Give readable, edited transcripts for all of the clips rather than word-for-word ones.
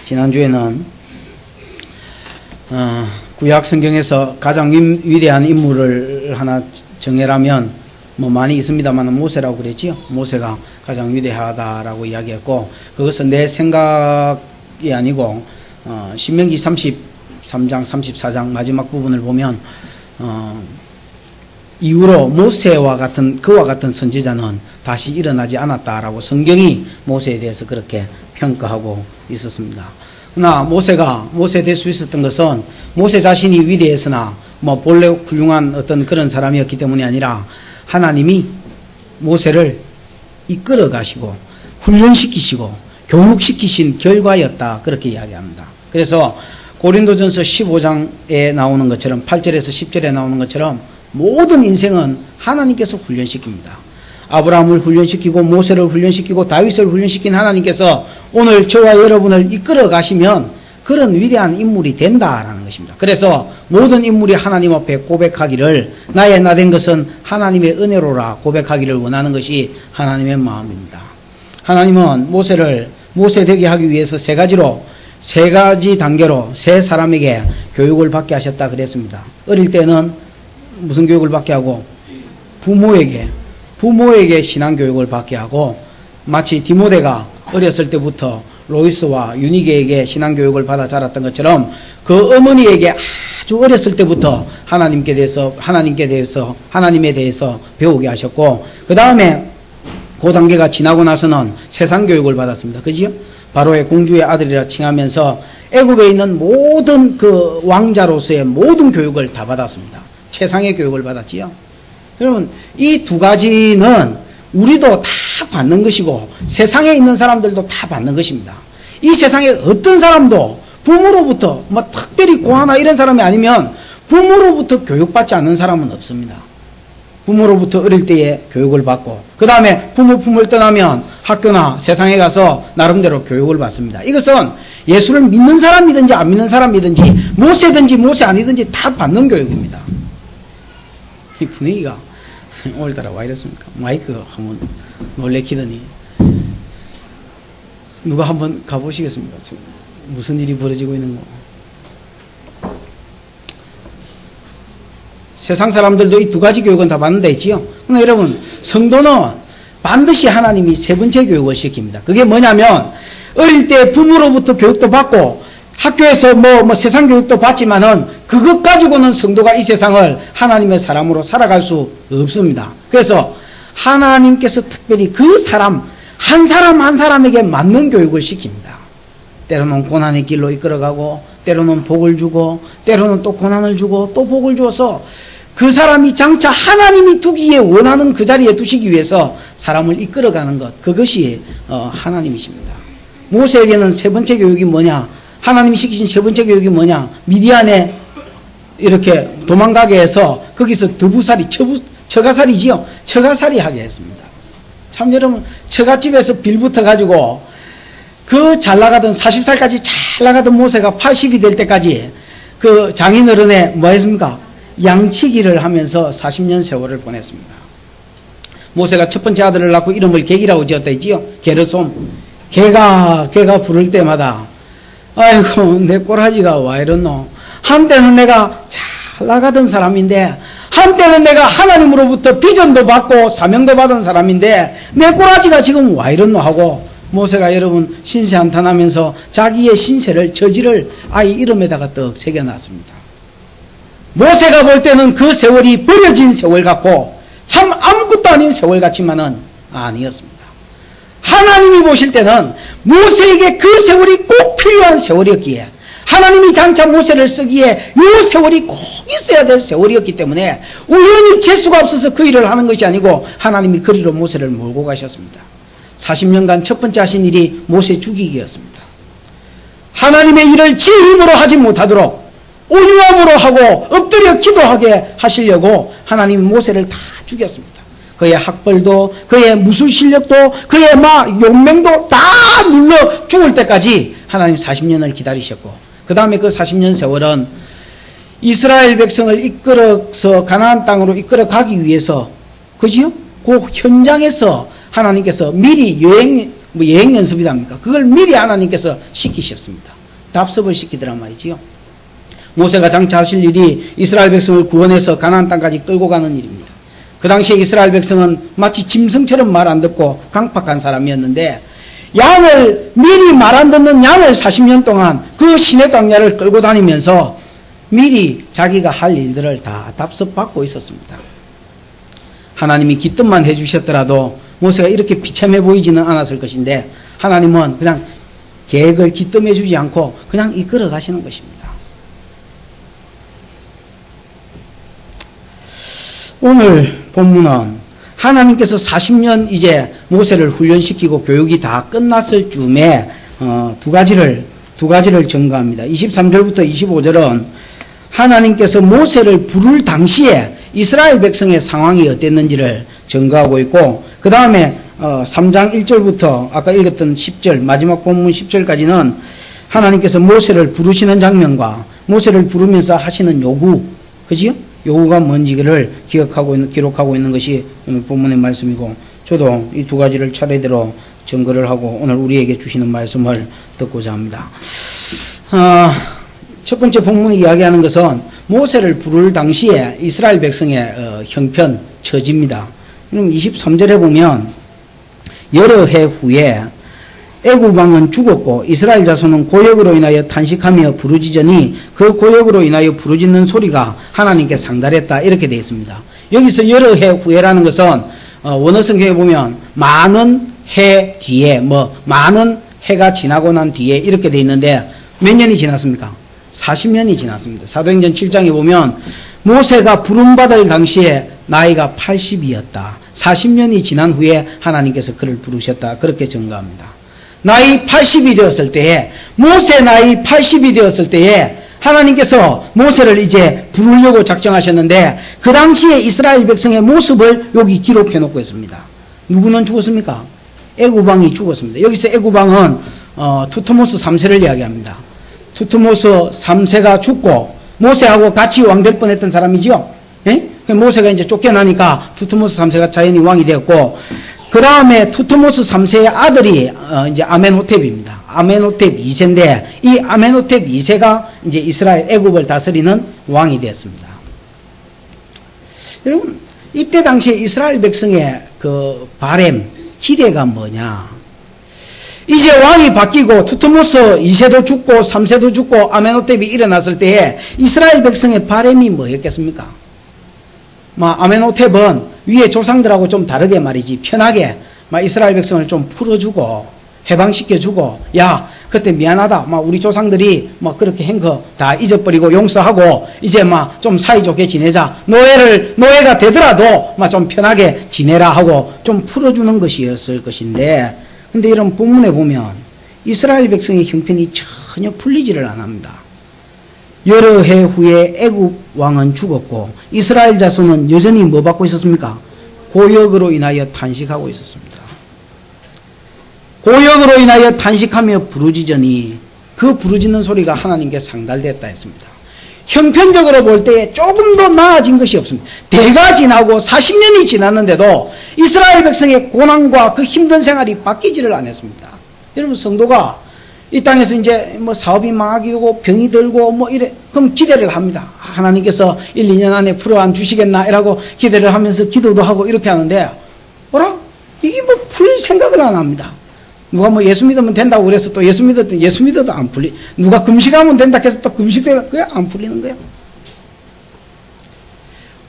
지난주에는 구약 성경에서 가장 위대한 인물을 하나 정해라면 뭐 많이 있습니다만 모세라고 그랬지요. 모세가 가장 위대하다라고 이야기했고, 그것은 내 생각이 아니고 신명기 33장 34장 마지막 부분을 보면 이후로 모세와 같은 그와 같은 선지자는 다시 일어나지 않았다라고 성경이 모세에 대해서 그렇게 평가하고 있었습니다. 그러나 모세 될 수 있었던 것은 모세 자신이 위대했으나 뭐 본래 훌륭한 어떤 그런 사람이었기 때문이 아니라 하나님이 모세를 이끌어 가시고 훈련시키시고 교육시키신 결과였다, 그렇게 이야기합니다. 그래서 고린도전서 15장에 나오는 것처럼 8절에서 10절에 나오는 것처럼 모든 인생은 하나님께서 훈련시킵니다. 아브라함을 훈련시키고 모세를 훈련시키고 다윗을 훈련시킨 하나님께서 오늘 저와 여러분을 이끌어 가시면 그런 위대한 인물이 된다라는 것입니다. 그래서 모든 인물이 하나님 앞에 고백하기를 나의 나 된 것은 하나님의 은혜로라 고백하기를 원하는 것이 하나님의 마음입니다. 하나님은 모세 되게 하기 위해서 세 가지 단계로 세 사람에게 교육을 받게 하셨다 그랬습니다. 어릴 때는 무슨 교육을 받게 하고 부모에게 신앙교육을 받게 하고, 마치 디모데가 어렸을 때부터 로이스와 유니게에게 신앙교육을 받아 자랐던 것처럼 그 어머니에게 아주 어렸을 때부터 하나님에 대해서 배우게 하셨고, 그 다음에 그 단계가 지나고 나서는 세상교육을 받았습니다. 그지요? 바로의 공주의 아들이라 칭하면서 애굽에 있는 모든 그 왕자로서의 모든 교육을 다 받았습니다. 최상의 교육을 받았지요. 여러분, 이 두 가지는 우리도 다 받는 것이고 세상에 있는 사람들도 다 받는 것입니다. 이 세상에 어떤 사람도 부모로부터 뭐 특별히 고아나 이런 사람이 아니면 부모로부터 교육받지 않는 사람은 없습니다. 부모로부터 어릴 때에 교육을 받고 그 다음에 부모 품을 떠나면 학교나 세상에 가서 나름대로 교육을 받습니다. 이것은 예수를 믿는 사람이든지 안 믿는 사람이든지 모세든지 모세 아니든지 다 받는 교육입니다. 이 분위기가 오늘따라 와 이렇습니까? 마이크 한번 놀래키더니 누가 한번 가보시겠습니까? 지금 무슨 일이 벌어지고 있는 거. 세상 사람들도 이 두 가지 교육은 다 받는다 했지요. 그러나 여러분, 성도는 반드시 하나님이 세 번째 교육을 시킵니다. 그게 뭐냐면 어릴 때 부모로부터 교육도 받고 학교에서 뭐 세상 교육도 받지만은 그것 가지고는 성도가 이 세상을 하나님의 사람으로 살아갈 수 없습니다. 그래서 하나님께서 특별히 그 사람 한 사람에게 맞는 교육을 시킵니다. 때로는 고난의 길로 이끌어가고 때로는 복을 주고 때로는 또 고난을 주고 또 복을 줘서 그 사람이 장차 하나님이 두기에 원하는 그 자리에 두시기 위해서 사람을 이끌어가는 것, 그것이 하나님이십니다. 모세에게는 세 번째 교육이 뭐냐? 하나님이 시키신 세 번째 교육이 뭐냐? 미디안에 이렇게 도망가게 해서 거기서 처가살이지요. 처가살이 하게 했습니다. 참 여러분, 처갓집에서 빌붙어 가지고 그 잘 나가던 40살까지 잘 나가던 모세가 80이 될 때까지 그 장인어른의 뭐 했습니까? 양치기를 하면서 40년 세월을 보냈습니다. 모세가 첫 번째 아들을 낳고 이름을 객이라고 지었다 했지요. 게르솜. 개가 부를 때마다 아이고 내 꼬라지가 와 이렇노. 한때는 내가 잘 나가던 사람인데 한때는 내가 하나님으로부터 비전도 받고 사명도 받은 사람인데 내 꼬라지가 지금 와 이렇노 하고 모세가 여러분 신세 한탄하면서 자기의 신세를 저지를 아이 이름에다가 떡 새겨놨습니다. 모세가 볼 때는 그 세월이 버려진 세월 같고 참 아무것도 아닌 세월 같지만은 아니었습니다. 하나님이 보실 때는 모세에게 그 세월이 꼭 필요한 세월이었기에 하나님이 장차 모세를 쓰기에 이 세월이 꼭 있어야 될 세월이었기 때문에 우연히 재수가 없어서 그 일을 하는 것이 아니고 하나님이 그리로 모세를 몰고 가셨습니다. 40년간 첫 번째 하신 일이 모세 죽이기였습니다. 하나님의 일을 지 힘으로 하지 못하도록 온유함으로 하고 엎드려 기도하게 하시려고 하나님이 모세를 다 죽였습니다. 그의 학벌도 그의 무술 실력도 그의 용맹도 다 눌러 죽을 때까지 하나님 40년을 기다리셨고 그 다음에 그 40년 세월은 이스라엘 백성을 이끌어서 가나안 땅으로 이끌어 가기 위해서 그지요? 그 현장에서 하나님께서 미리 뭐 여행 연습이랍니까? 그걸 미리 하나님께서 시키셨습니다. 답습을 시키더란 말이지요. 모세가 장차 하실 일이 이스라엘 백성을 구원해서 가나안 땅까지 끌고 가는 일입니다. 그 당시에 이스라엘 백성은 마치 짐승처럼 말 안 듣고 강팍한 사람이었는데 양을 미리 말 안 듣는 양을 40년 동안 그 시내 광야를 끌고 다니면서 미리 자기가 할 일들을 다 답습받고 있었습니다. 하나님이 기뜸만 해주셨더라도 모세가 이렇게 비참해 보이지는 않았을 것인데 하나님은 그냥 계획을 기뜸해 주지 않고 그냥 이끌어 가시는 것입니다. 오늘 본문은 하나님께서 40년 이제 모세를 훈련시키고 교육이 다 끝났을 즈음에 두 가지를 증거합니다. 23절부터 25절은 하나님께서 모세를 부를 당시에 이스라엘 백성의 상황이 어땠는지를 증거하고 있고 그 다음에 3장 1절부터 아까 읽었던 10절 마지막 본문 10절까지는 하나님께서 모세를 부르시는 장면과 모세를 부르면서 하시는 요구, 그지요? 요구가 뭔지를 기록하고 있는 것이 오늘 본문의 말씀이고 저도 이 두 가지를 차례대로 증거를 하고 오늘 우리에게 주시는 말씀을 듣고자 합니다. 첫 번째 본문이 이야기하는 것은 모세를 부를 당시에 이스라엘 백성의 형편, 처지입니다. 그럼 23절에 보면 여러 해 후에 애굽 왕은 죽었고 이스라엘 자손은 고역으로 인하여 탄식하며 부르짖으니 그 고역으로 인하여 부르짖는 소리가 하나님께 상달했다 이렇게 되어 있습니다. 여기서 여러 해 후에라는 것은 원어 성경에 보면 많은 해 뒤에 많은 해가 지나고 난 뒤에 이렇게 되어 있는데 몇 년이 지났습니까? 40년이 지났습니다. 사도행전 7장에 보면 모세가 부름받을 당시에 나이가 80이었다. 40년이 지난 후에 하나님께서 그를 부르셨다. 그렇게 증거합니다. 나이 80이 되었을 때에 모세 나이 80이 되었을 때에 하나님께서 모세를 이제 부르려고 작정하셨는데 그 당시에 이스라엘 백성의 모습을 여기 기록해 놓고 있습니다. 누구는 죽었습니까? 애굽 왕이 죽었습니다. 여기서 애굽 왕은 투트모스 3세를 이야기합니다. 투트모스 3세가 죽고 모세하고 같이 왕 될 뻔했던 사람이죠. 예? 모세가 이제 쫓겨나니까 투트모스 3세가 자연히 왕이 되었고 그 다음에 투트모스 3세의 아들이 이제 아멘호텝입니다. 아멘호텝 2세인데 이 아멘호텝 2세가 이제 이스라엘 애굽을 다스리는 왕이 되었습니다. 여러분 이때 당시에 이스라엘 백성의 그 바램, 기대가 뭐냐? 이제 왕이 바뀌고 투트모스 2세도 죽고 3세도 죽고 아멘호텝이 일어났을 때에 이스라엘 백성의 바램이 뭐였겠습니까? 아멘호텝은 위에 조상들하고 좀 다르게 말이지 편하게 이스라엘 백성을 좀 풀어주고 해방시켜주고 야 그때 미안하다 우리 조상들이 그렇게 한 거 다 잊어버리고 용서하고 이제 좀 사이좋게 지내자 노예가 되더라도 좀 편하게 지내라 하고 좀 풀어주는 것이었을 것인데 근데 이런 본문에 보면 이스라엘 백성의 형편이 전혀 풀리지를 않습니다. 여러 해 후에 애굽 왕은 죽었고 이스라엘 자손은 여전히 뭐 받고 있었습니까? 고역으로 인하여 탄식하고 있었습니다. 고역으로 인하여 탄식하며 부르짖으니 그 부르짖는 소리가 하나님께 상달됐다 했습니다. 형편적으로 볼 때 조금 더 나아진 것이 없습니다. 대가 지나고 40년이 지났는데도 이스라엘 백성의 고난과 그 힘든 생활이 바뀌지를 않았습니다. 여러분 성도가 이 땅에서 이제 사업이 망하기고 병이 들고 이래 그럼 기대를 합니다. 하나님께서 1, 2년 안에 풀어안 주시겠나 이라고 기대를 하면서 기도도 하고 이렇게 하는데 이게 풀 생각을 안 합니다. 누가 예수 믿으면 된다고 그래서 또 예수 믿어도 안 풀리. 누가 금식하면 된다 해서 또 금식되면 그게 안 풀리는 거예요.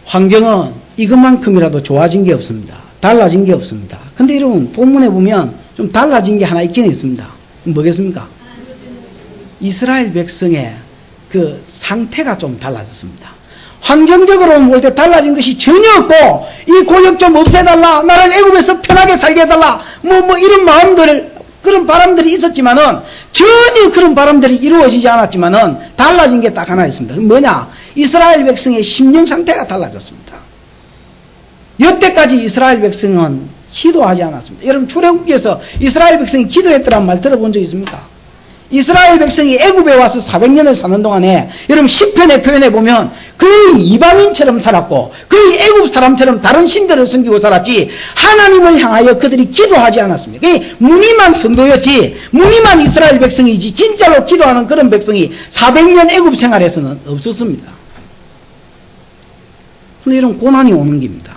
환경은 이것만큼이라도 좋아진 게 없습니다. 달라진 게 없습니다. 근데 여러분 본문에 보면 좀 달라진 게 하나 있긴 있습니다. 뭐겠습니까? 이스라엘 백성의 그 상태가 좀 달라졌습니다. 환경적으로 볼 때 달라진 것이 전혀 없고 이 고역 좀 없애달라 나를 애굽에서 편하게 살게 해달라 이런 마음들 그런 바람들이 있었지만은 전혀 그런 바람들이 이루어지지 않았지만은 달라진 게 딱 하나 있습니다. 뭐냐? 이스라엘 백성의 심령 상태가 달라졌습니다. 여태까지 이스라엘 백성은 기도하지 않았습니다. 여러분 출애굽기에서 이스라엘 백성이 기도했더란 말 들어본 적 있습니까? 이스라엘 백성이 애굽에 와서 400년을 사는 동안에 여러분 시편의 표현에 보면 거의 이방인처럼 살았고 거의 애굽 사람처럼 다른 신들을 섬기고 살았지 하나님을 향하여 그들이 기도하지 않았습니다. 무늬만 성도였지 무늬만 이스라엘 백성이지 진짜로 기도하는 그런 백성이 400년 애굽 생활에서는 없었습니다. 그런데 이런 고난이 오는 겁니다.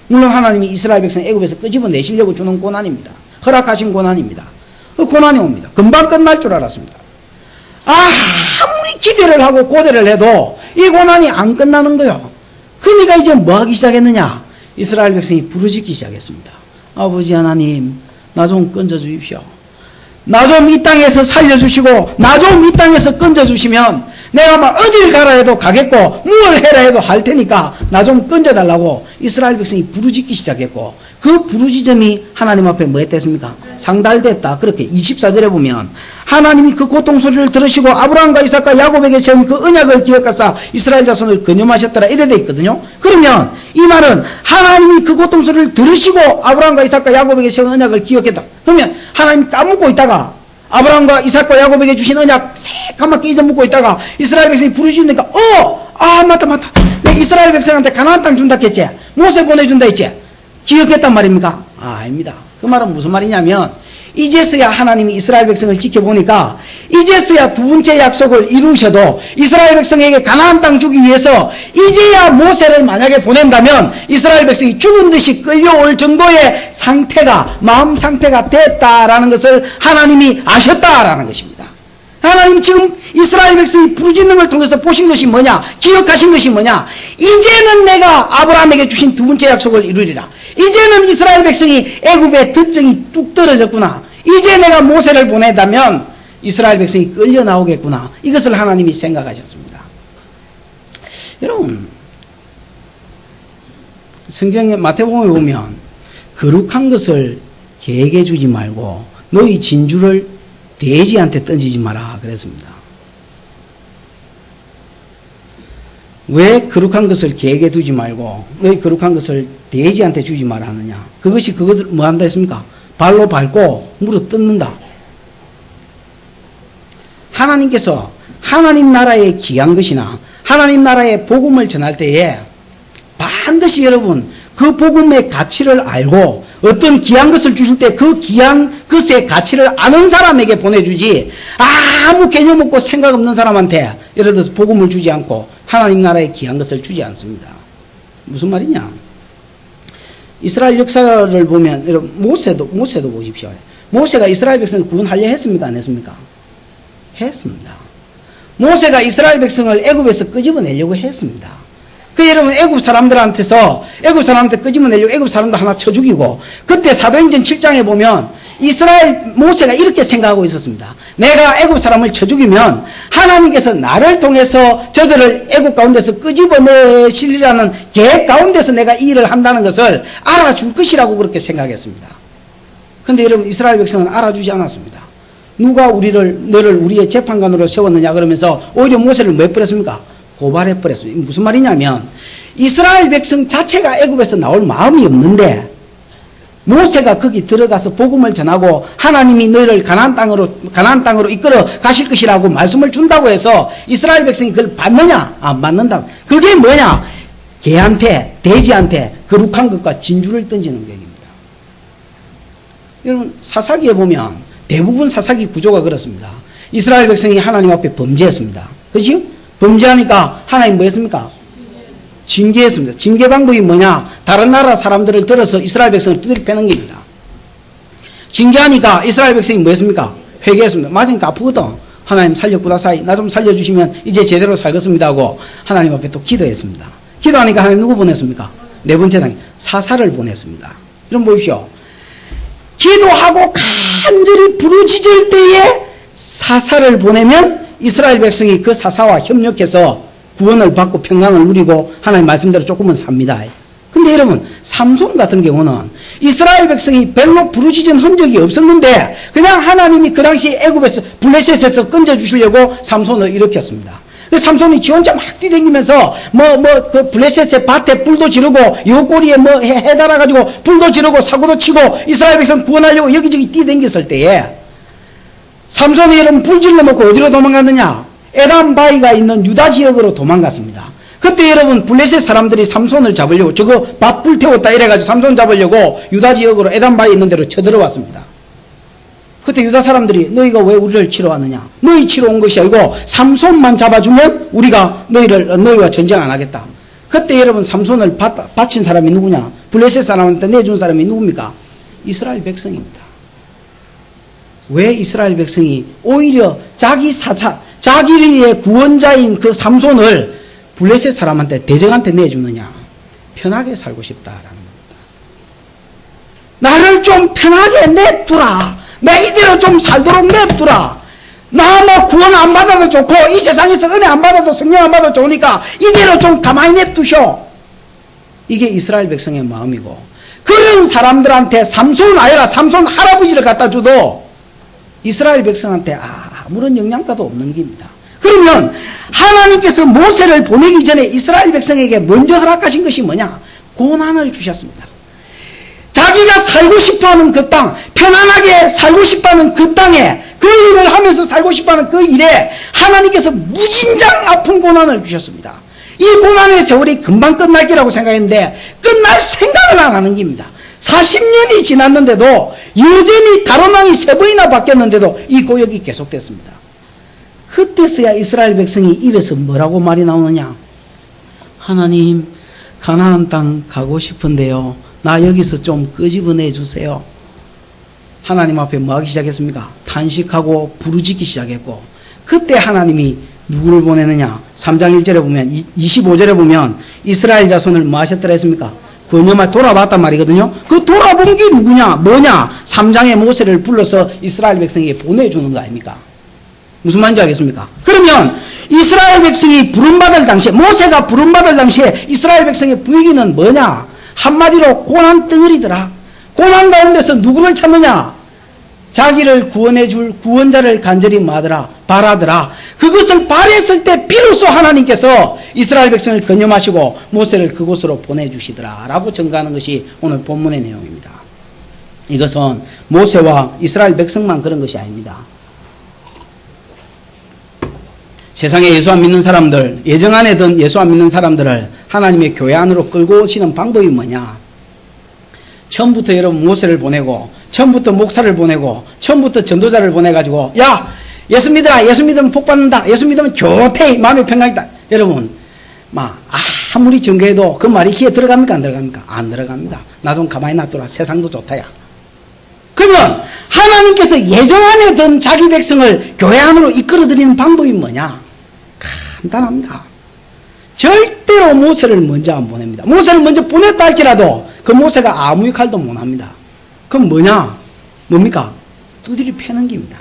물론 하나님이 이스라엘 백성 애굽에서 끄집어내시려고 주는 고난입니다. 허락하신 고난입니다. 그 고난이 옵니다. 금방 끝날 줄 알았습니다. 아무리 기대를 하고 고대를 해도 이 고난이 안 끝나는 거예요. 그러니까 이제 뭐 하기 시작했느냐? 이스라엘 백성이 부르짖기 시작했습니다. 아버지 하나님, 나 좀 건져 주십시오. 나 좀 이 땅에서 살려주시고 나 좀 이 땅에서 건져 주시면 내가 막 어딜 가라 해도 가겠고 뭘 해라 해도 할 테니까 나 좀 건져달라고 이스라엘 백성이 부르짖기 시작했고 그 부르짖음이 하나님 앞에 뭐 했댔습니까? 상달됐다. 그렇게 24절에 보면 하나님이 그 고통 소리를 들으시고 아브라함과 이삭과 야곱에게 세운 그 언약을 기억하사 이스라엘 자손을 건념하셨더라 이래 돼 있거든요. 그러면 이 말은 하나님이 그 고통 소리를 들으시고 아브라함과 이삭과 야곱에게 세운 언약을 기억했다. 그러면 하나님이 까먹고 있다가 아브라함과 이삭과 야곱에게 주신 언약 새까맣게 잊어먹고 있다가 이스라엘 백성이 부르짖으니까 맞다 내가 이스라엘 백성한테 가나안 땅 준다 했지 모세 보내준다 했지 기억했단 말입니까? 아닙니다. 그 말은 무슨 말이냐면 이제서야 하나님이 이스라엘 백성을 지켜보니까 이제서야 두 번째 약속을 이루셔도 이스라엘 백성에게 가나안 땅 주기 위해서 이제야 모세를 만약에 보낸다면 이스라엘 백성이 죽은 듯이 끌려올 정도의 상태가 마음 상태가 됐다라는 것을 하나님이 아셨다라는 것입니다. 하나님 지금 이스라엘 백성이 부르짖는 걸 통해서 보신 것이 뭐냐? 기억하신 것이 뭐냐? 이제는 내가 아브라함에게 주신 두 번째 약속을 이루리라. 이제는 이스라엘 백성이 애굽의 덧정이 뚝 떨어졌구나. 이제 내가 모세를 보내다면 이스라엘 백성이 끌려 나오겠구나. 이것을 하나님이 생각하셨습니다. 여러분, 성경의 마태복음에 보면 거룩한 것을 개에게 주지 말고 너희 진주를 돼지한테 던지지 마라 그랬습니다. 왜 거룩한 것을 개에게 두지 말고 너희 거룩한 것을 돼지한테 주지 마라 하느냐? 그것이 그것을 뭐 한다 했습니까? 발로 밟고 물어 뜯는다. 하나님께서 하나님 나라에 귀한 것이나 하나님 나라의 복음을 전할 때에 반드시 여러분 그 복음의 가치를 알고 어떤 귀한 것을 주실 때 그 귀한 것의 가치를 아는 사람에게 보내주지 아무 개념 없고 생각 없는 사람한테 예를 들어서 복음을 주지 않고 하나님 나라의 귀한 것을 주지 않습니다. 무슨 말이냐? 이스라엘 역사를 보면 여러분 모세도 보십시오. 모세가 이스라엘 백성을 구원하려 했습니까? 안 했습니까? 했습니다. 모세가 이스라엘 백성을 애굽에서 끄집어내려고 했습니다. 그 여러분 애굽 사람들한테서 애굽 사람한테 끄집어내려고 애굽 사람도 하나 쳐 죽이고 그때 사도행전 7장에 보면 이스라엘 모세가 이렇게 생각하고 있었습니다. 내가 애굽 사람을 쳐 죽이면 하나님께서 나를 통해서 저들을 애굽 가운데서 끄집어내시리라는 계획 가운데서 내가 이 일을 한다는 것을 알아줄 것이라고 그렇게 생각했습니다. 그런데 여러분 이스라엘 백성은 알아주지 않았습니다. 누가 너를 우리의 재판관으로 세웠느냐 그러면서 오히려 모세를 뭐 해버렸습니까? 고발해버렸습니다. 무슨 말이냐면 이스라엘 백성 자체가 애굽에서 나올 마음이 없는데 모세가 거기 들어가서 복음을 전하고 하나님이 너희를 가나안 땅으로 이끌어 가실 것이라고 말씀을 준다고 해서 이스라엘 백성이 그걸 받느냐? 안 받는다. 그게 뭐냐? 개한테 돼지한테 거룩한 것과 진주를 던지는 격입니다. 여러분 사사기에 보면 대부분 사사기 구조가 그렇습니다. 이스라엘 백성이 하나님 앞에 범죄했습니다. 그렇지? 범죄하니까 하나님 뭐 했습니까? 징계했습니다. 징계 방법이 뭐냐? 다른 나라 사람들을 들어서 이스라엘 백성을 두드려 패는 겁니다. 징계하니까 이스라엘 백성이 뭐 했습니까? 회개했습니다. 맞으니까 아프거든. 하나님 살려구다사이 나 좀 살려주시면 이제 제대로 살겠습니다 하고 하나님 앞에 또 기도했습니다. 기도하니까 하나님 누구 보냈습니까? 네 번째 단계 사사를 보냈습니다. 좀 보십시오. 기도하고 간절히 부르짖을 때에 사사를 보내면 이스라엘 백성이 그 사사와 협력해서 구원을 받고 평강을 누리고 하나님 말씀대로 조금은 삽니다. 근데 여러분 삼손 같은 경우는 이스라엘 백성이 별로 부르짖은 흔적이 없었는데 그냥 하나님이 그 당시 애굽에서 블레셋에서 건져주시려고 삼손을 일으켰습니다. 그 삼손이 지 혼자 막 뛰댕기면서 그 블레셋의 밭에 불도 지르고 요꼬리에 해달아가지고 불도 지르고 사고도 치고 이스라엘 백성 구원하려고 여기저기 뛰댕겼을 때에 삼손이 여러분 불질러 놓고 어디로 도망갔느냐? 에담 바위가 있는 유다 지역으로 도망갔습니다. 그때 여러분 블레셋 사람들이 삼손을 잡으려고 저거 밥 불태웠다 이래가지고 삼손 잡으려고 유다 지역으로 에담 바위 있는 데로 쳐들어왔습니다. 그때 유다 사람들이 너희가 왜 우리를 치러 왔느냐? 너희 치러 온 것이 아니고 삼손만 잡아주면 우리가 너희와 전쟁 안 하겠다. 그때 여러분 삼손을 바친 사람이 누구냐? 블레셋 사람한테 내준 사람이 누굽니까? 이스라엘 백성입니다. 왜 이스라엘 백성이 오히려 자기의 구원자인 그 삼손을 블레셋 사람한테 대적한테 내주느냐? 편하게 살고 싶다라는 겁니다. 나를 좀 편하게 냅두라. 내 이대로 좀 살도록 냅두라. 나 뭐 구원 안 받아도 좋고 이 세상에서 은혜 안 받아도 성령 안 받아도 좋으니까 이대로 좀 가만히 냅두셔. 이게 이스라엘 백성의 마음이고, 그런 사람들한테 삼손 아니라 삼손 할아버지를 갖다 줘도 이스라엘 백성한테 아무런 영향가도 없는 겁니다. 그러면 하나님께서 모세를 보내기 전에 이스라엘 백성에게 먼저 허락하신 것이 뭐냐? 고난을 주셨습니다. 자기가 살고 싶어하는 그 땅, 편안하게 살고 싶어하는 그 땅에 그 일을 하면서 살고 싶어하는 그 일에 하나님께서 무진장 아픈 고난을 주셨습니다. 이 고난의 세월이 금방 끝날 거라고 생각했는데 끝날 생각을 안 하는 겁니다. 40년이 지났는데도 여전히 다른 왕이 3번이나 바뀌었는데도 이 고역이 계속됐습니다. 그때서야 이스라엘 백성이 입에서 뭐라고 말이 나오느냐? 하나님, 가나안 땅 가고 싶은데요. 나 여기서 좀 끄집어내 주세요. 하나님 앞에 뭐 하기 시작했습니까? 탄식하고 부르짖기 시작했고, 그때 하나님이 누구를 보내느냐? 3장 1절에 보면, 25절에 보면 이스라엘 자손을 뭐 하셨더라 했습니까? 그녀만 돌아봤단 말이거든요. 그 돌아본 게 누구냐? 뭐냐? 3장에 모세를 불러서 이스라엘 백성에게 보내주는 거 아닙니까? 무슨 말인지 알겠습니까? 그러면 이스라엘 백성이 부름받을 당시에, 모세가 부름받을 당시에 이스라엘 백성의 분위기는 뭐냐? 한마디로 고난 덩어리더라. 고난 가운데서 누구를 찾느냐? 자기를 구원해 줄 구원자를 간절히 바라더라. 그것을 바랬을 때 비로소 하나님께서 이스라엘 백성을 건념하시고 모세를 그곳으로 보내주시더라 라고 증가하는 것이 오늘 본문의 내용입니다. 이것은 모세와 이스라엘 백성만 그런 것이 아닙니다. 세상에 예수 안 믿는 사람들, 예정 안에 든 예수 안 믿는 사람들을 하나님의 교회 안으로 끌고 오시는 방법이 뭐냐? 처음부터 여러분 모세를 보내고, 처음부터 목사를 보내고, 처음부터 전도자를 보내가지고, 야! 예수 믿어라! 예수 믿으면 복 받는다! 예수 믿으면 좋대! 마음의 평강이다! 여러분, 아무리 전교해도 그 말이 귀에 들어갑니까? 안 들어갑니까? 안 들어갑니다. 나 좀 가만히 놔둬라. 세상도 좋다야. 그러면 하나님께서 예정 안에 든 자기 백성을 교회 안으로 이끌어들이는 방법이 뭐냐? 간단합니다. 절대로 모세를 먼저 안 보냅니다. 모세를 먼저 보냈다 할지라도 그 모세가 아무 역할도 못합니다. 그럼 뭐냐? 뭡니까? 두드리 패는 겁니다.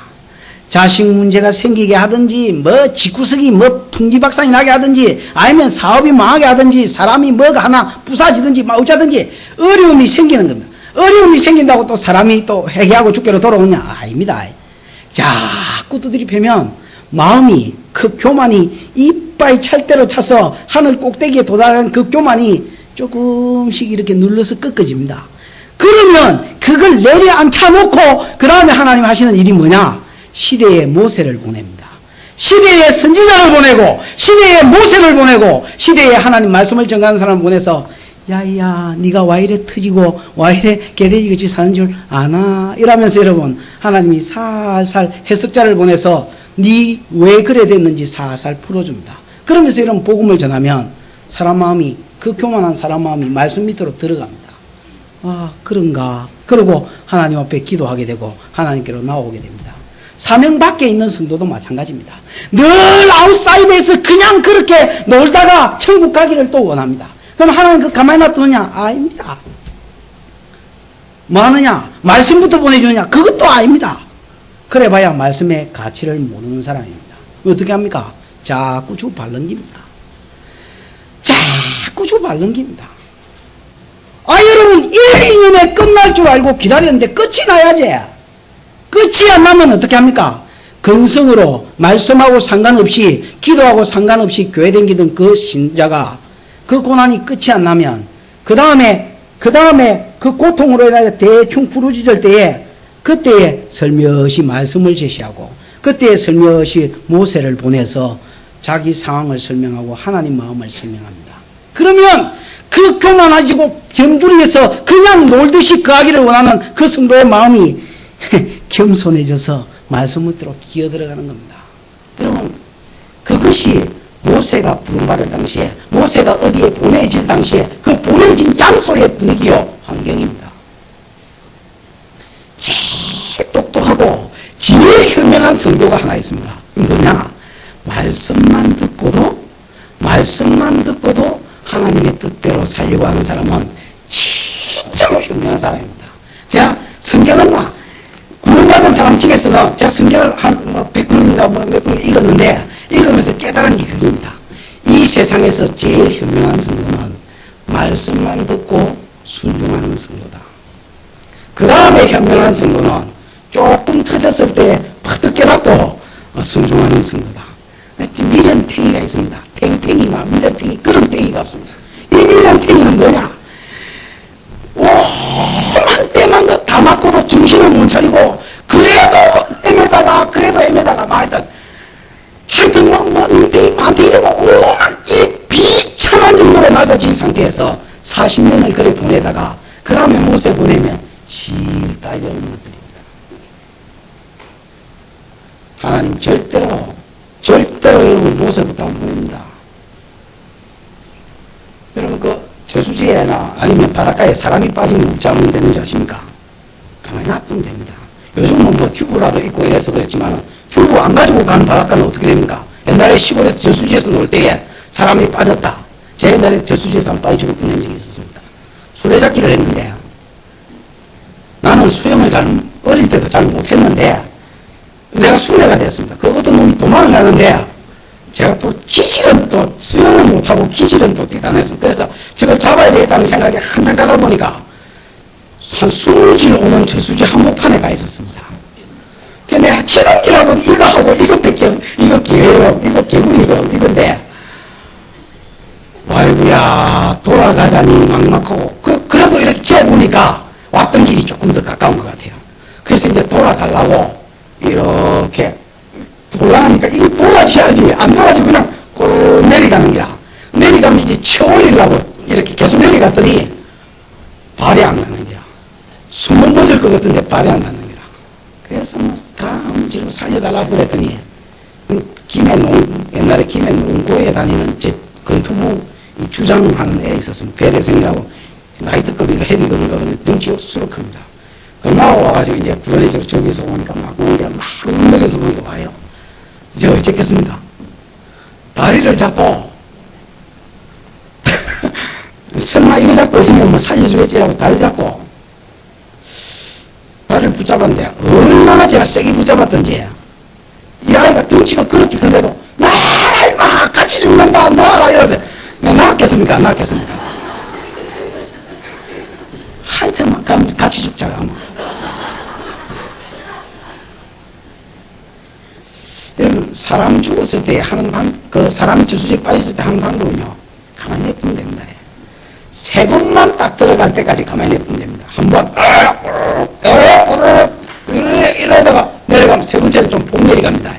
자식 문제가 생기게 하든지, 집구석이 풍지박산이 나게 하든지, 아니면 사업이 망하게 하든지, 사람이 뭐가 하나 부사지든지, 어쩌든지 어려움이 생기는 겁니다. 어려움이 생긴다고 또 사람이 또 회개하고 주께로 돌아오냐? 아닙니다. 자꾸 두드리 패면 마음이, 그 교만이 이빨 찰 대로 차서 하늘 꼭대기에 도달하는 그 교만이 조금씩 이렇게 눌러서 꺾어집니다. 그러면 그걸 내려앉혀놓고 그 다음에 하나님 하시는 일이 뭐냐? 시대에 모세를 보냅니다. 시대에 선지자를 보내고, 시대에 모세를 보내고, 시대에 하나님 말씀을 전가하는 사람을 보내서, 야야, 네가 와 이래 터지고 와 이래 개돼지같이 사는 줄 아나? 이러면서 여러분, 하나님이 살살 해석자를 보내서 네 왜 그래 됐는지 살살 풀어줍니다. 그러면서 이런 복음을 전하면 사람 마음이, 그 교만한 사람 마음이 말씀 밑으로 들어갑니다. 그런가? 그러고 하나님 앞에 기도하게 되고 하나님께로 나오게 됩니다. 사명 밖에 있는 성도도 마찬가지입니다. 늘 아웃사이드에서 그냥 그렇게 놀다가 천국 가기를 또 원합니다. 그럼 하나님 그 가만히 놔두느냐? 아닙니다. 뭐 하느냐? 말씀부터 보내주느냐? 그것도 아닙니다. 그래봐야 말씀의 가치를 모르는 사람입니다. 어떻게 합니까? 자꾸 주 바른 겁니다. 자꾸 주 바른 겁니다. 여러분, 1, 2년에 끝날 줄 알고 기다렸는데 끝이 나야지. 끝이 안 나면 어떻게 합니까? 근성으로 말씀하고 상관없이, 기도하고 상관없이 교회 다니던 그 신자가 그 고난이 끝이 안 나면 그 다음에 그 고통으로 인하여 대충 부르짖을 때에, 그때에 설며시 말씀을 제시하고 그때 슬며시 모세를 보내서 자기 상황을 설명하고 하나님 마음을 설명합니다. 그러면 그 교만하시고 겸부리에서 그냥 놀듯이 거하기를 원하는 그 성도의 마음이 겸손해져서 말씀 밑으로 기어들어가는 겁니다. 여러분, 그것이 모세가 부름받을 당시에, 모세가 어디에 보내질 당시에 그 보내진 장소의 분위기요, 환경입니다. 제일 똑똑하고 제일 현명한 성도가 하나 있습니다. 뭐냐? 말씀만 듣고도 하나님의 뜻대로 살려고 하는 사람은 진짜로 현명한 사람입니다. 제가 성경은 구원받은 사람 중에서는 제가 성경을 한 100권인가 몇 권 읽었는데, 읽으면서 깨달은 게 그겁니다. 이 세상에서 제일 현명한 성도는 말씀만 듣고 순종하는 성도다. 그 다음에 현명한 성도는 조금 터졌을 때 팍 깨닫고 순종하는 성도다. 미련탱이가 있습니다. 탱탱이나 미련탱이, 그런 탱이가 없습니다. 이 미련탱이는 뭐냐? 오만 때만 다 맞고도 정신을 못 차리고, 그래도 애매다가 말든, 하여튼 나한테 이러고, 오만 이 비참한 정도로 낮아진 상태에서 40년을 그래 보내다가, 그 다음에 모세 보내면 실다이는 것들입니다. 하나님 절대로 여러분 모세부터 안 보냅니다. 여러분 그 저수지에나 아니면 바닷가에 사람이 빠지면 어찌 하면 되는지 아십니까? 가만히 놔두면 됩니다. 요즘은 뭐 튜브라도 있고 이래서 그랬지만 튜브 안 가지고 간 바닷가는 어떻게 됩니까? 옛날에 시골에 저수지에서 놀 때에 사람이 빠졌다. 제 옛날에 저수지에서 한 빠져 죽은 적이 있었습니다. 수레잡기를 했는데 나는 수영을 어릴 때도 잘 못했는데 내가 순례가 됐습니다. 그 어떤 놈이 도망을 가는데 제가 또 기질은 또 수영을 못하고 기질은 또 대단해서 그래서 저걸 잡아야 되겠다는 생각에 항상 가다 보니까 한 20질 오는 저수지 한복판에 가 있었습니다. 근데 내가 지름이라고 이거 하고 이거 기회요, 이거 개구리고 이건데 아이고야 돌아가자니 막막하고 그래도 이렇게 재보니까 왔던 길이 조금 더 가까운 것 같아요. 그래서 이제 돌아가려고 이렇게 돌아가니까 이거 돌아져야지, 안 돌아지면 그냥 꼴 내려가는 거야. 내려가면 이제 쳐올리려고 이렇게 계속 내려갔더니 발이 안 가는 거야. 숨을 못 쉴 것 같은데 발이 안 가는 거야. 그래서 감지로 살려달라고 그랬더니 옛날에 김해 농구에 다니는 제 건투부 주장하는 애 있었으면 배대생이라고 라이트급인가 헤비급인가 덩치가 수록합니다. 나와가지고 이제 구원에서 저기서 오니까 막 오니까 막 운명에서 보니까 와요. 이제 어쨌겠습니까? 다리를 잡고 설마 이거 잡고 있으면 뭐 살려주겠지라고 다리 잡고 다리를 붙잡았는데 얼마나 제가 세게 붙잡았던지 이 아이가 덩치가 그렇게 큰데도 나라 임마 같이 죽는다 나라 이러는데 내가 나왔겠습니까? 안 나왔겠습니까? 하여튼 막 같이 죽자가 뭐. 여러분 사람 죽었을 때 하는 그 사람이 저수지에 빠졌을 때 하는 방법은요 가만히 냅두면 됩니다. 세 번만 딱 들어갈 때까지 가만히 냅두면 됩니다. 한번 이러다가 내려가면 세 번째는 좀 폭 내려갑니다.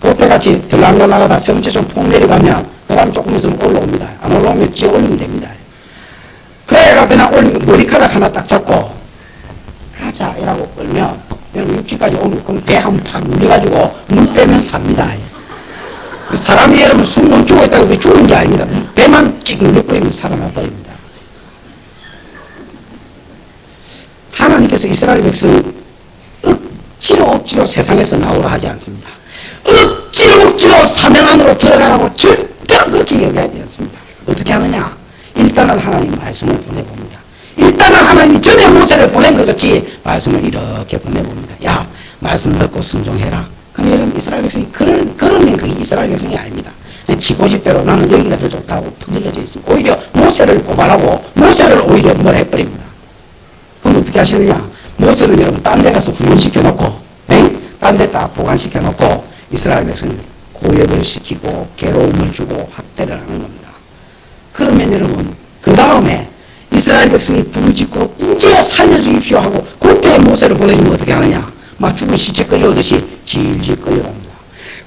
그때같이 들락날락하다 세 번째 좀 폭 내려가면 그 다음 조금 있으면 올라옵니다. 안 올라오면 기어 올리면 됩니다. 그래가 그냥 올리고 머리카락 하나 딱 잡고 가자 이라고 끌면 육지까지 오면 그럼 배 한 번 탁 눌려가지고 물 빼면 삽니다. 사람이 여러분 숨 죽어있다고 죽은 게 아닙니다. 배만 찍 눌려버리면 살아나버립니다. 하나님께서 이스라엘 백성을 억지로 세상에서 나오라 하지 않습니다. 억지로 사명 안으로 들어가라고 절대로 그렇게 얘기하지 않습니다. 어떻게 하느냐? 일단은 하나님 말씀을 보내봅니다. 일단은 하나님이 전에 모세를 보낸 것 같이 말씀을 이렇게 보내봅니다. 야, 말씀 듣고 순종해라. 그럼 여러분 이스라엘 백성이 그런 그게 이스라엘 백성이 아닙니다. 지고집대로 나는 여기가 더 좋다고 푸들려져 있습니다. 오히려 모세를 고발하고 모세를 오히려 뭐라 해버립니다. 그럼 어떻게 하시느냐? 모세는 여러분 딴 데 가서 훈련시켜놓고 딴 데 딱 보관시켜놓고 이스라엘 백성을 고역을 시키고 괴로움을 주고 학대를 하는 겁니다. 그러면 여러분 그 다음에 이스라엘 백성이 부르짖고 이제 살려주십시오 하고 그때 모세를 보내주면 어떻게 하느냐? 막 죽은 시체 끌려오듯이 질질 끌려갑니다.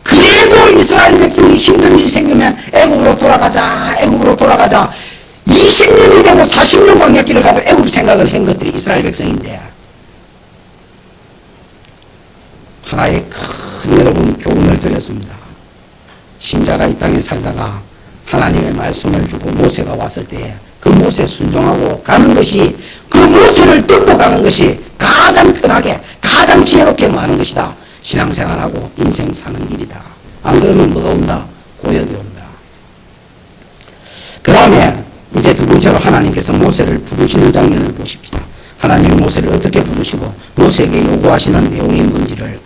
그래도 이스라엘 백성이 힘든 일이 생기면 애굽으로 돌아가자 20년이 되고 40년 광야길을 가도 애굽 생각을 한 것들이 이스라엘 백성인데, 하나의 큰 여러분 교훈을 드렸습니다. 신자가 이 땅에 살다가 하나님의 말씀을 주고 모세가 왔을 때 그 모세 순종하고 가는 것이, 그 모세를 듣고 가는 것이 가장 편하게 가장 지혜롭게 하는 것이다. 신앙생활하고 인생 사는 길이다. 안 그러면 뭐가 온다? 고역이 온다. 그 다음에 이제 두 번째로 하나님께서 모세를 부르시는 장면을 보십시다. 하나님이 모세를 어떻게 부르시고 모세에게 요구하시는 내용이 뭔지를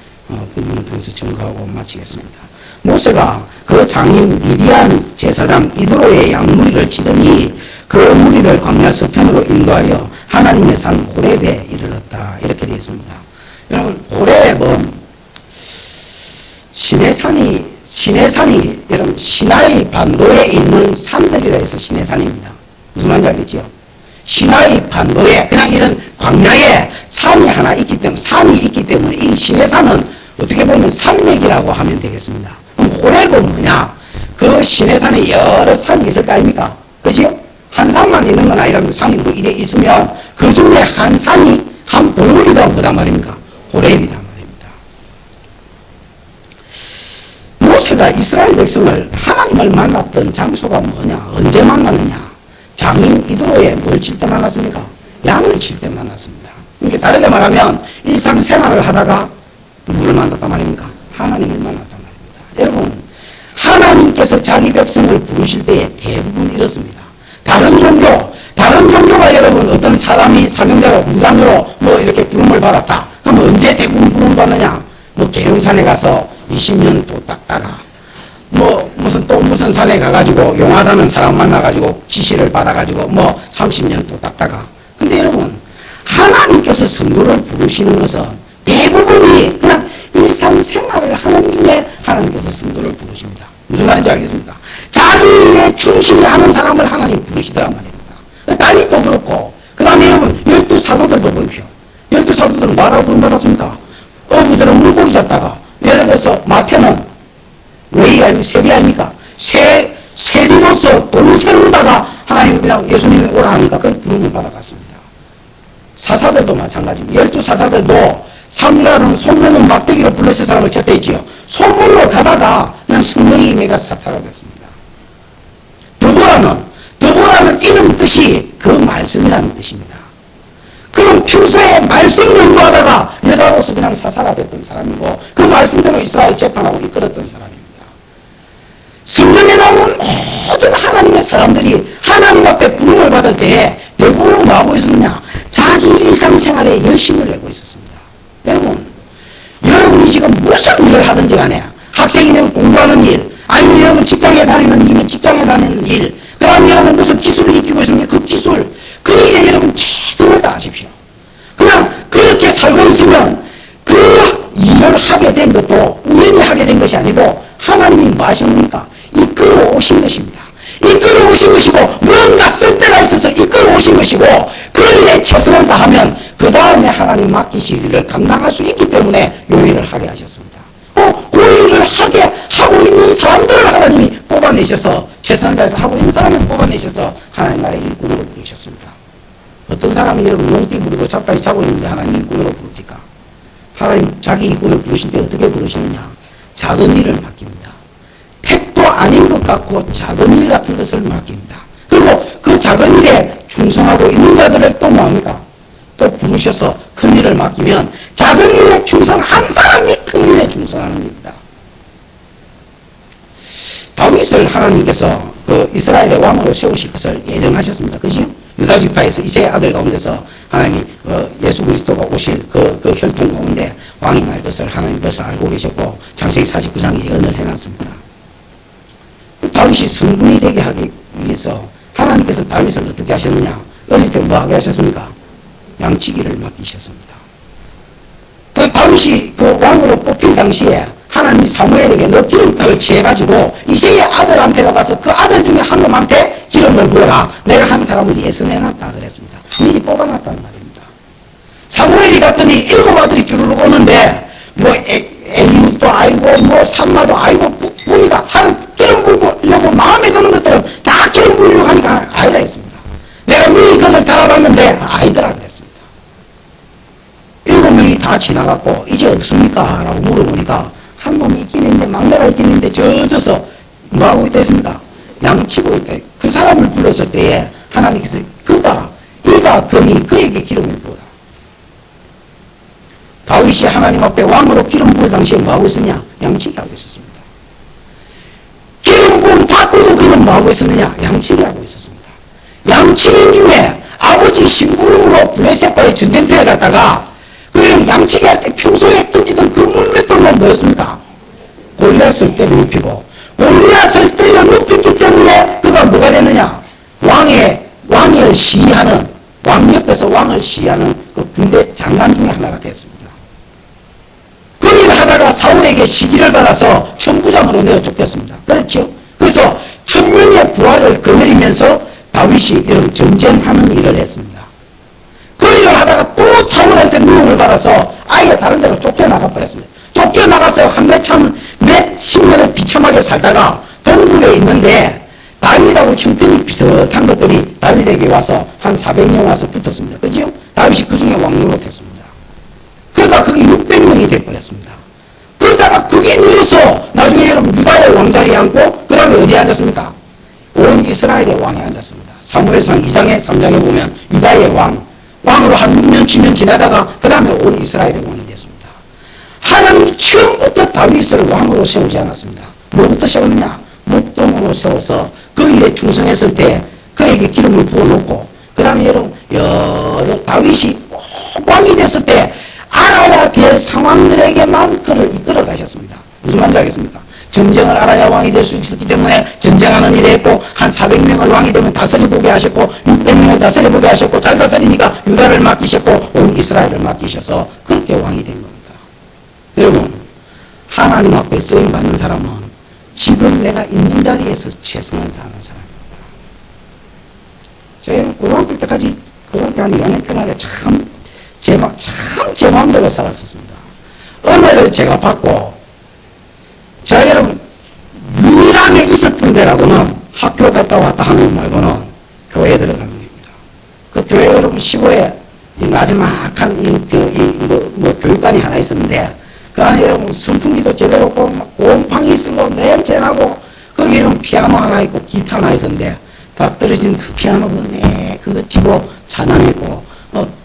본문을 통해서 증거하고 마치겠습니다. 모세가 그 장인 미디안 제사장 이드로의 양무리를 치더니 그 무리를 광야 서편으로 인도하여 하나님의 산 호렙에 이르렀다. 이렇게 되어 있습니다. 여러분, 호렙은 시내산이 여러분 시나이 반도에 있는 산들이라 해서 시내산입니다. 무슨 말인지 알겠죠? 시나이 반도에 그냥 이런 광야에 산이 하나 있기 때문에 이 시내산은 어떻게 보면 산맥이라고 하면 되겠습니다. 그럼 호렙은 뭐냐? 그 시내산에 여러 산이 있을 거 아닙니까? 그죠? 한 산만 있는 건 아니라 산이 뭐 이래 있으면 그 중에 한 산이 한 봉우리가 뭐단 말입니까? 호렙이란 말입니다. 모세가 이스라엘 백성을 하나님을 만났던 장소가 뭐냐? 언제 만났느냐? 장인 이드로에 뭘 칠 때 만났습니까? 양을 칠 때 만났습니다. 그러니까 다르게 말하면 일상생활을 하다가 누구를 만났단 말입니까? 하나님을 만났단 말입니다. 여러분, 하나님께서 자기 백성을 부르실 때에 대부분 이렇습니다. 다른 종교가 여러분 어떤 사람이 사명자로 무당으로 뭐 이렇게 부름을 받았다. 그럼 언제 대부분 부름을 받느냐? 뭐 계룡산에 가서 20년 또 닦다가 무슨 산에 가가지고 용하다는 사람 만나가지고 지시를 받아가지고 30년 또 닦다가. 근데 여러분, 하나님께서 성도를 부르시는 것은 대부분이 그냥 일상생활을 하는 중에 하나님께서 성도를 부르십니다. 무슨 말인지 알겠습니까? 자기의 충실히 하는 사람을 하나님 부르시더란 말입니다. 다윗도 그렇고, 그 다음에 여러분 12사도들도 보십시오. 12사도들은 뭐라고 부름받았습니까? 어부들은 물고기 잡다가, 예를 들어서 마태는 왜 아니면 세리 아닙니까? 세리로서 돈을 세우다가 하나님 그냥 예수님이 오라 하니까 그 부름을 받아갔습니다. 사사들도 마찬가지입니다. 12사사들도 삼가는 손으로는 막대기로 불러서 사람을 쳤다 했지요. 손물로 가다가 그냥 성령이 임해가 사타가 됐습니다. 드보라는 이름 뜻이 그 말씀이라는 뜻입니다. 그럼 평소에 말씀 연구하다가 여자로서 그냥 사사가 됐던 사람이고 그 말씀대로 이스라엘 재판하고 이끌었던 사람입니다. 성경에 나오는 모든 하나님의 사람들이 하나님 앞에 부름을 받을 때에 대부분 뭐하고 있었느냐? 자기 일상생활에 열심을 내고 있었습니다. 여러분이 지금 무슨 일을 하든지 간에 학생이면 공부하는 일, 아니면 여러분 직장에 다니는 일이면 직장에 다니는 일, 그 다음에 여러분 무슨 기술을 익히고 있으면 그 기술, 그 일에 여러분 최선을 다하십시오. 그냥 그렇게 살고 있으면 그 일을 하게 된 것도 우연히 하게 된 것이 아니고 하나님이 뭐 하십니까? 이끌어 오신 것입니다. 이끌어 오신 것이고 뭔가 쓸 때가 있어서 이끌어 오신 것이고 그 일에 최선을 다하면 그 다음에 하나님 맡기실 일을 감당할 수 있기 때문에 요 일을 하게 하셨습니다. 그 일을 하고 있는 사람들을 하나님이 뽑아내셔서 최선을 다해서 하고 있는 사람을 뽑아내셔서 하나님 나라의 일꾼으로 부르셨습니다. 어떤 사람이 여러분 농띠 부르고 잡다리 자고 있는데 하나님 일꾼으로 부르니까 하나님 자기 일꾼을 부르실 때 어떻게 부르시느냐? 작은 일을 맡깁니다. 택도 아닌 것 같고 작은 일 같은 것을 맡깁니다. 그리고 그 작은 일에 충성하고 있는 자들을 또 뭐합니까? 또 부르셔서 큰 일을 맡기면 작은 일에 충성한 사람이 큰 일에 충성하는 겁니다. 다윗을 하나님께서 그 이스라엘의 왕으로 세우실 것을 예정하셨습니다. 그죠? 유다 지파에서 이세의 아들 가운데서 하나님이 예수 그리스도가 오실 그 혈통 가운데 왕이 날 것을 하나님 벌써 알고 계셨고 창세기 49장에 예언을 해놨습니다. 다윗이 성군이 되게 하기 위해서 하나님께서 다윗을 어떻게 하셨느냐? 어릴 때 뭐 하게 하셨습니까? 양치기를 맡기셨습니다. 그 다윗이 그 왕으로 뽑힌 당시에 하나님이 사무엘에게 너 기름병을 취해가지고 이세의 아들한테 가서 그 아들 중에 한 놈한테 기름을 부어라. 내가 한 사람을 예선해놨다 그랬습니다. 미리 뽑아놨단 말입니다. 사무엘이 갔더니 7 아들이 주르륵 오는데 뭐 엘리웃도 아이고 뭐 산마도 아이고 보니까 하는 기름 부으려고 마음에 드는 것들은 다 기름 부으려고 하니까 아니다 했습니다. 내가 미리 그걸 달아봤는데 아니더라 그랬습니다. 7명이 다 지나갔고 이제 없습니까? 라고 물어보니까 한 놈이 있긴 있는데 막내가 있긴 있는데 젖어서 뭐하고 있다 했습니다. 양치고 있다. 그 사람을 불렀을 때에 하나님께서 이가 거니 그에게 기름을 부어라. 다윗이 하나님 앞에 왕으로 기름 부을 당시에 뭐하고 있었냐? 양치기 하고 있었습니다. 기름 부음 받고도 그는 뭐하고 있었느냐? 양치기 하고 있었습니다. 양치기 중에 아버지 심부름으로 블레셋과의 전쟁터에 갔다가 그 양치기 할 때 평소에 던지던 그 물맷돌만 뭐였습니까? 골리앗을 때려 눕히고 골리앗을 때려 눕혔기 때문에 그가 뭐가 되느냐? 왕을 시위하는 왕 옆에서 왕을 시위하는 그 군대 장관 중에 하나가 됐습니다. 그 일을 하다가 사울에게 시기를 받아서 천부장으로 내어 쫓겼습니다. 그렇죠? 그래서 1000명의 부하를 거느리면서 다윗이 이런 전쟁하는 일을 했습니다. 그 일을 하다가 또 사울한테 누움을 받아서 아예 다른 데로 쫓겨나가 버렸습니다. 쫓겨나가서 몇십 년을 비참하게 살다가 동굴에 있는데 다윗하고 형편이 비슷한 것들이 다윗에게 와서 한 400명 와서 붙었습니다. 그죠? 다윗이 그 중에 왕 노릇했습니다. 그러다 그게 600명이 돼버렸습니다. 그러다가 그게 늘어서 나중에 여러분 유다의 왕자리에 앉고 그 다음에 어디에 앉았습니까? 온 이스라엘의 왕에 앉았습니다. 사무엘상 2장에 3장에 보면 유다의 왕으로 한 6년 7년 지나다가 그 다음에 온 이스라엘의 왕이 됐습니다. 하나님이 처음부터 다윗을 왕으로 세우지 않았습니다. 뭐부터 세웠느냐? 목동으로 세워서 그 일에 충성했을 때 그에게 기름을 부어놓고 그 다음에 여러분 다윗이 왕이 됐을 때 알아야 될 상황들에게만 그를 이끌어 가셨습니다. 무슨 말인지 알겠습니까? 전쟁을 알아야 왕이 될 수 있었기 때문에 전쟁하는 일에 했고 한 400명을 왕이 되면 다스려보게 하셨고 600명을 다스려보게 하셨고 잘 다스리니까 유다를 맡기셨고 온 이스라엘을 맡기셔서 그렇게 왕이 된 겁니다. 여러분 하나님 앞에 쓰임받는 사람은 지금 내가 있는 자리에서 최선을 다하는 사람입니다. 저희는 고등학교 때까지 고등학교 한 2학년 때까지 제 마음대로 살았었습니다. 은혜를 제가 받고 제가 여러분 유일하게 있었던 데라고는 학교 갔다 왔다 하는 말고는 교회 들어가는 겁니다. 그 교회 여러분 15에 마지막한 교육관이 하나 있었는데 그 안에 여러분 선풍기도 제대로 없고 곰팡이 있고 냄새나고 거기에는 피아노 하나 있고 기타 하나 있었는데 다 떨어진 그 피아노도 그거 치고 찬양했고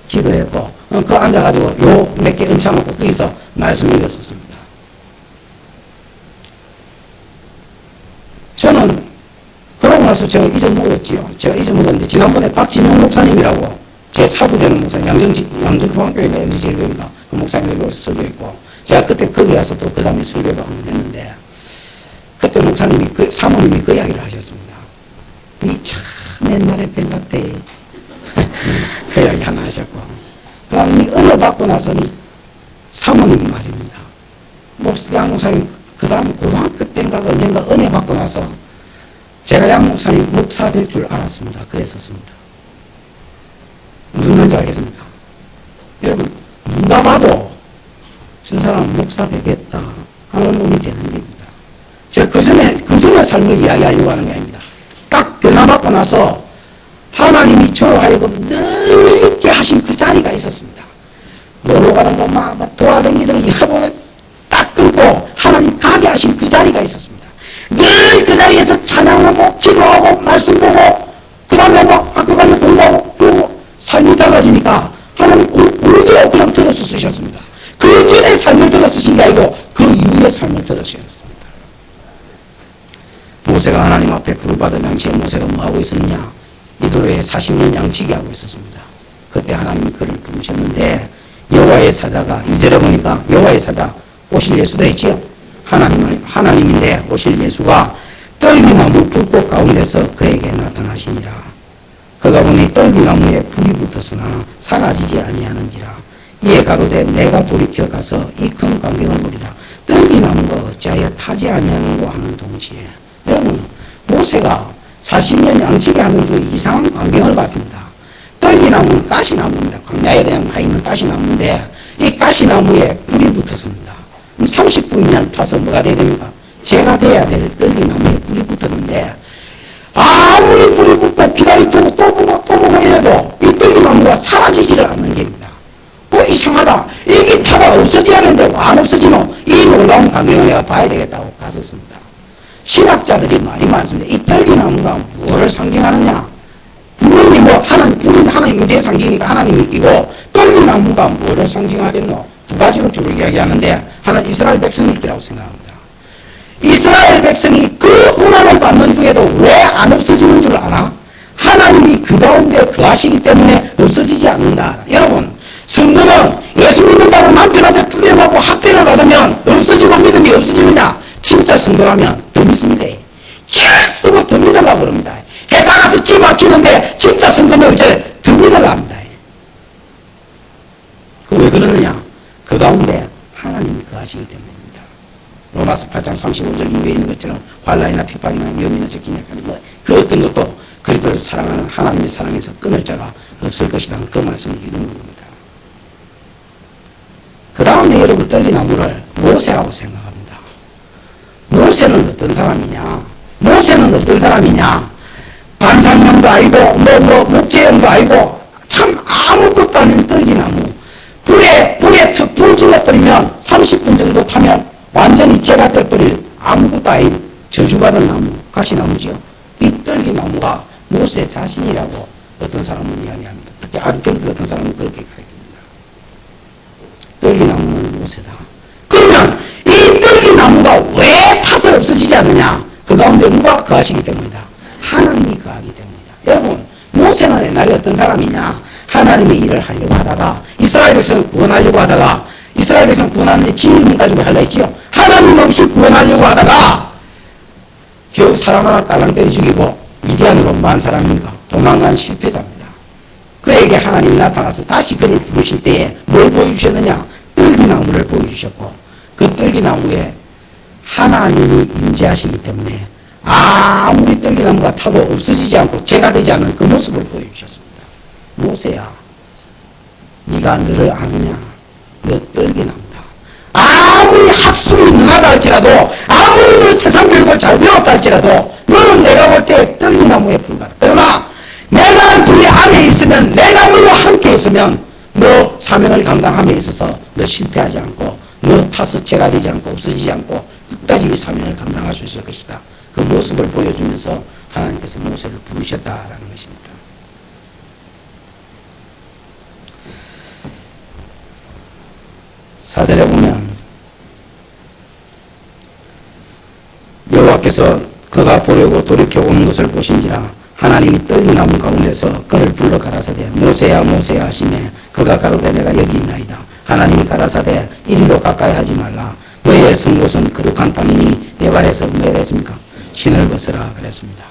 기도했고 그 앉아가지고 요 몇 개 얹혀놓고 거기서 말씀 읽었었습니다. 저는 그러고 나서 제가 잊어먹었지요. 제가 잊어먹었는데 지난번에 박진영 목사님이라고 제 사부되는 목사님 양정중학교에 연지제일교인가 그 목사님이 여기서 설교했고 제가 그때 거기 가서 또 그 다음에 설교를 했는데 그때 목사님이 사모님이 그 이야기를 하셨습니다. 이 참 옛날에 벨라 때 그 이야기 하나 하셨고 그 다음에 은혜 받고 나서는 사모님 말입니다. 양 목사님 그 다음 고등학교 때인가 언젠가 은혜 받고 나서 제가 양 목사님 목사 될 줄 알았습니다. 그랬었습니다. 무슨 말인지 알겠습니까? 여러분 누가 봐도 저 사람 목사 되겠다 하는 놈이 되는 겁니다. 제가 그 전에 삶을 이야기하려고 하는 게 아닙니다. 딱 변화받고 나서 하나님이 저로 하여금 늘 있게 하신 그 자리가 있었습니다. 놀러 가는 거 막 돌아다니던 하고 딱 끊고 하나님 가게 하신 그 자리가 있었습니다. 늘 그 자리에서 찬양하고 기도하고 말씀 보고 그 다음에 학교 가면 공부하고 그리고 삶이 달라지니까 하나님 우리도 그냥 들어서 쓰셨습니다. 그 전에 삶을 들어 쓰신 게 아니고 그 이후에 삶을 들어 쓰셨습니다. 모세가 하나님 앞에 부르받은 당시에 모세가 뭐하고 있었느냐? 이도로에 40년 양치기 하고 있었습니다. 그때 하나님이 그를 부르셨는데 여호와의 사자가 2절에 보니까 여호와의 사자 오실 예수도 있지요. 하나님인데 오실 예수가 떨기나무 불꽃 가운데서 그에게 나타나시니라. 그가 보니 떨기나무에 불이 붙었으나 사라지지 아니하는지라. 이에 가로되 내가 돌이켜 가서 이 큰 광경을 보리라. 떨기나무가 어찌하여 타지 아니하는고 하는 동시에 여러분 모세가 40년 양치기 하는 그 이상한 광경을 봤습니다. 떨기나무는 가시나무입니다. 광야에 그냥 가 있는 가시나무인데 이 가시나무에 불이 붙었습니다. 그럼 30분이면 타서 뭐가 돼야 됩니까? 재가 돼야 될 떨기나무에 불이 붙었는데 아무리 불이 붙고 기다리고 또 보고 이래도 이 떨기나무가 사라지지를 않는 겁니다. 이상하다. 이게 타가 없어져야 되는데 안 없어지노? 이 놀라운 광경을 내가 봐야 되겠다고 갔었습니다. 신학자들이 말이 많습니다. 이 떨기나무가 뭐를 상징하느냐? 분명히 불은 하나님의 대상징이니까 하나님이 끼고, 떨기나무가 뭐를 상징하겠노? 두 가지로 주로 이야기하는데, 하나는 이스라엘 백성이 있기라고 생각합니다. 이스라엘 백성이 그 고난을 받는 중에도 왜 안 없어지는 줄 알아? 하나님이 그 가운데 거하시기 때문에 없어지지 않는다. 여러분, 성도는 예수 믿는다고 남편한테 두려워하고 학대를 받으면 없어지고 믿음이 없어지느냐? 진짜 성도라면 더 믿습니다. 결코 더 믿으려고 그럽니다. 해당가서 집 막히는데 진짜 성도는 이제 더 믿으려고 합니다. 그 왜 그러느냐? 그 가운데 하나님이 거하시기 때문입니다. 로마서 8장 35절 이후에 있는 것처럼 환난이나 핍박이나 염이나 적기나 그 어떤 것도 그리스도를 사랑하는 하나님의 사랑에서 끊을 자가 없을 것이라는 그 말씀을 이루는 겁니다. 그 다음에 여러분 떨기나무를 모세라고 생각합니다. 모세는 어떤 사람이냐? 모세는 어떤 사람이냐? 반상형도 아니고 목재형도 아니고 참 아무것도 아닌 떨기나무. 불에 불 질러버리면 30분 정도 타면 완전히 재가 돼버릴 아무것도 아닌 저주받은 나무, 가시나무지요. 이 떨기나무가 모세 자신이라고 어떤 사람은 이야기합니다. 특히 아르케스 같은 사람은 그렇게 가르칩니다. 떨기나무는 모세다. 그러면 이 떨기나무가 왜 타서 없어지지 않느냐? 그 가운데 누가 거하시기 때문이다. 하나님이 거하기 때문이다. 여러분, 모세는 옛날에 어떤 사람이냐? 하나님의 일을 하려고 하다가 이스라엘 백성을 구원하려고 하다가 이스라엘 백성 구원하는데 진리문 가지고 하려 했지요. 하나님 없이 구원하려고 하다가 겨우 사람 하나 딸랑 때려 죽이고 미디안으로 만 사람인가 도망간 실패자입니다. 그에게 하나님이 나타나서 다시 그를 부르실 때에 뭘 보여주셨느냐? 떨기나무를 보여주셨고 그 떨기나무에 하나님이 임재하시기 때문에 아무리 떨기나무가 타도 없어지지 않고 재가 되지 않는 그 모습을 보여주셨습니다. 모세야, 네가 너를 아느냐? 너 떨기나무다. 아무리 학습이 능하다 할지라도 아무리 너 세상 교육을 잘 배웠다 할지라도 너는 내가 볼 때 떨기나무에 불과하다. 그러나 내가 네 안에 있으면 내가 너와 함께 있으면 너 사명을 감당함에 있어서 너 실패하지 않고 너 타서 재가 되지 않고 없어지지 않고 끝까지 이 사명을 감당할 수 있을 것이다. 그 모습을 보여주면서 하나님께서 모세를 부르셨다라는 것입니다. 사절에 보면 여호와께서 그가 보려고 돌이켜 오는 것을 보신지라 하나님이 떨기나무 가운데서 그를 불러 가라사대 모세야 모세야 하시매 그가 가로되 내가 여기 있나이다. 하나님이 가라사대 이리로 가까이 하지 말라. 너의 선 곳은 거룩한 땅이니 내 발에서 뭐랬습니까? 신을 벗으라 그랬습니다.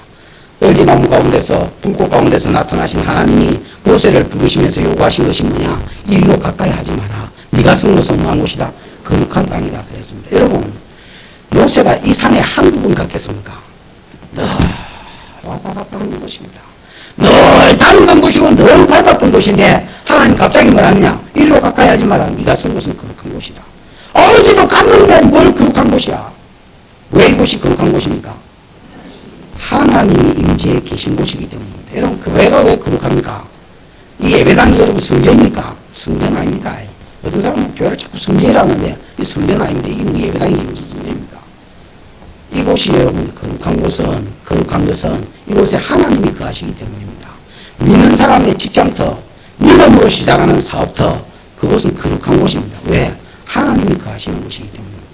떨기나무 가운데서 불꽃 가운데서 나타나신 하나님이 모세를 부르시면서 요구하신 것이 뭐냐? 이리로 가까이 하지 마라. 네가 선 곳은 뭐한 곳이다? 거룩한 땅이다 그랬습니다. 여러분, 모세가 이 산에 한두 번 갔겠습니까? 늘 왔다 갔다 하는 곳입니다. 늘 다니던 곳이고 늘 밟았던 곳인데 하나님 갑자기 뭐라느냐? 이리로 가까이 하지 마라. 네가 선 곳은 거룩한 곳이다. 어디도 갔는데 뭘 거룩한 곳이야? 왜 이곳이 거룩한 곳입니까? 하나님이 임재해 계신 곳이기 때문입니다. 여러분, 교회가 왜 거룩합니까? 이 예배당이 여러분 성전입니까? 성전 아닙니다. 어떤 사람은 교회를 자꾸 성전이라고 하는데 이 성전 아닌데 이 예배당이 무슨 성전입니까? 이곳이 여러분 거룩한 것은 이곳에 하나님이 거하시기 때문입니다. 믿는 사람의 직장터, 믿음으로 시작하는 사업터, 그곳은 거룩한 곳입니다. 왜? 하나님이 거하시는 곳이기 때문입니다.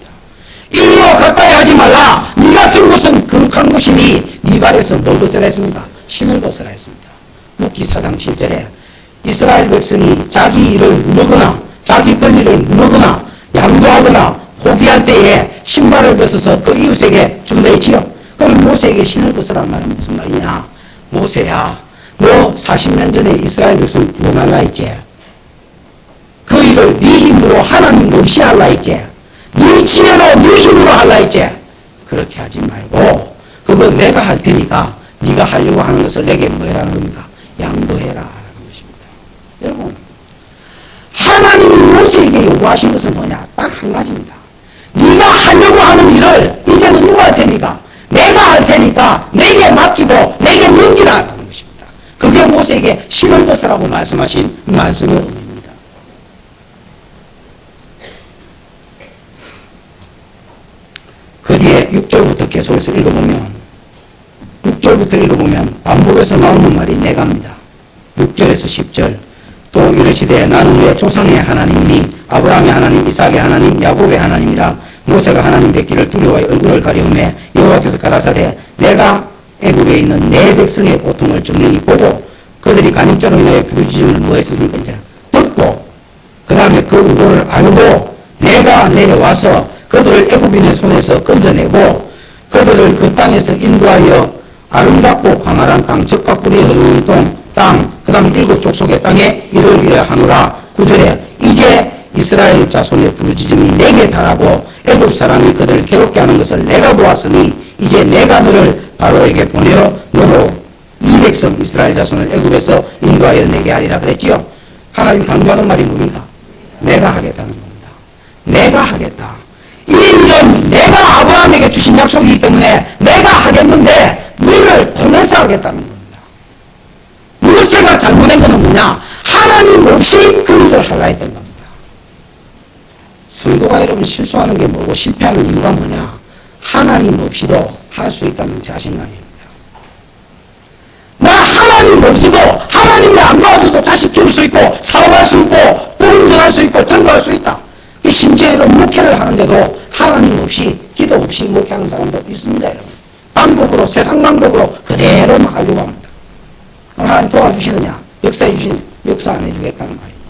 이리로 가까이 하지 말라. 네가 쓴 곳은 거룩한 곳이니 네 발에서 뭘 벗으라 했습니까? 신을 벗으라 했습니다. 묵기 4장 7절에 이스라엘 백성이 자기 일을 누르거나 자기 권리를 누르거나 양보하거나 포기할 때에 신발을 벗어서 그 이웃에게 준다 했지요. 그럼 모세에게 신을 벗으라는 말은 무슨 말이냐? 모세야, 너 40년 전에 이스라엘 백성 구원할라 했지. 그 일을 네 힘으로 하나님 없이 할라 했지. 네 지혜로 네 힘으로 할라 했지. 그렇게 하지 말고 그거 내가 할 테니까 네가 하려고 하는 것을 내게 뭐 해라는 겁니까? 양보해라 하는 것입니다. 여러분, 하나님이 모세에게 요구하신 것은 뭐냐? 딱 한 가지입니다. 네가 하려고 하는 일을 이제는 누가 할 테니까? 내가 할 테니까 내게 맡기고 내게 넘기라는 것입니다. 그게 모세에게 신을 벗으라고 말씀하신 말씀의 의미입니다. 그 뒤에 6절부터 계속해서 읽어보면 반복해서 나오는 말이 내가입니다. 6절에서 10절. 또 이르시되 나는 내 조상의 하나님이니 아브라함의 하나님, 이삭의 하나님, 야곱의 하나님이라. 모세가 하나님 뵙기를 두려워하여 얼굴을 가리우매 여호와께서 가라사대 내가 애굽에 있는 내 백성의 고통을 정령히 보고 그들이 간입자로 인하여 부르짖음을 뭐했으니까 이제 듣고 그 다음에 그 의도를 알고 내가 내려와서 그들을 애굽인의 손에서 건져내고 그들을 그 땅에서 인도하여 아름답고 광활한 땅, 적과 꿀이 흐르는 땅, 그 다음에 7 족속의 땅에 이르게 하노라. 9절에 이제 이스라엘 자손의 부르짖음이 내게 달하고 애굽 사람이 그들을 괴롭게 하는 것을 내가 보았으니 이제 내가 너를 바로에게 보내어 너로 이 백성 이스라엘 자손을 애굽에서 인도하여 내게 하리라 그랬지요. 하나님 강조하는 말이 뭡니까? 내가 하겠다는 겁니다. 내가 하겠다. 이 일은 내가 아브라함에게 주신 약속이기 때문에 내가 하겠는데 너를 통해서 하겠다는 겁니다. 모세가 잘못한 것은 뭐냐? 하나님 없이 그 일을 하려 했던 겁니다. 성도가 여러분 실수하는 게 뭐고 실패하는 이유가 뭐냐? 하나님 없이도 할 수 있다는 자신감입니다. 나 하나님 없이도 하나님이 안 도와줘도 다시 줄 수 있고 사업할 수 있고 보험전할 수 있고 전도할 수 있다. 심지어 목회를 하는데도 하나님 없이 기도 없이 목회하는 사람도 있습니다. 여러분. 방법으로 세상 방법으로 그대로 하려고 합니다. 그럼 하나님 도와주시느냐? 역사 안 해주겠다는 말입니다.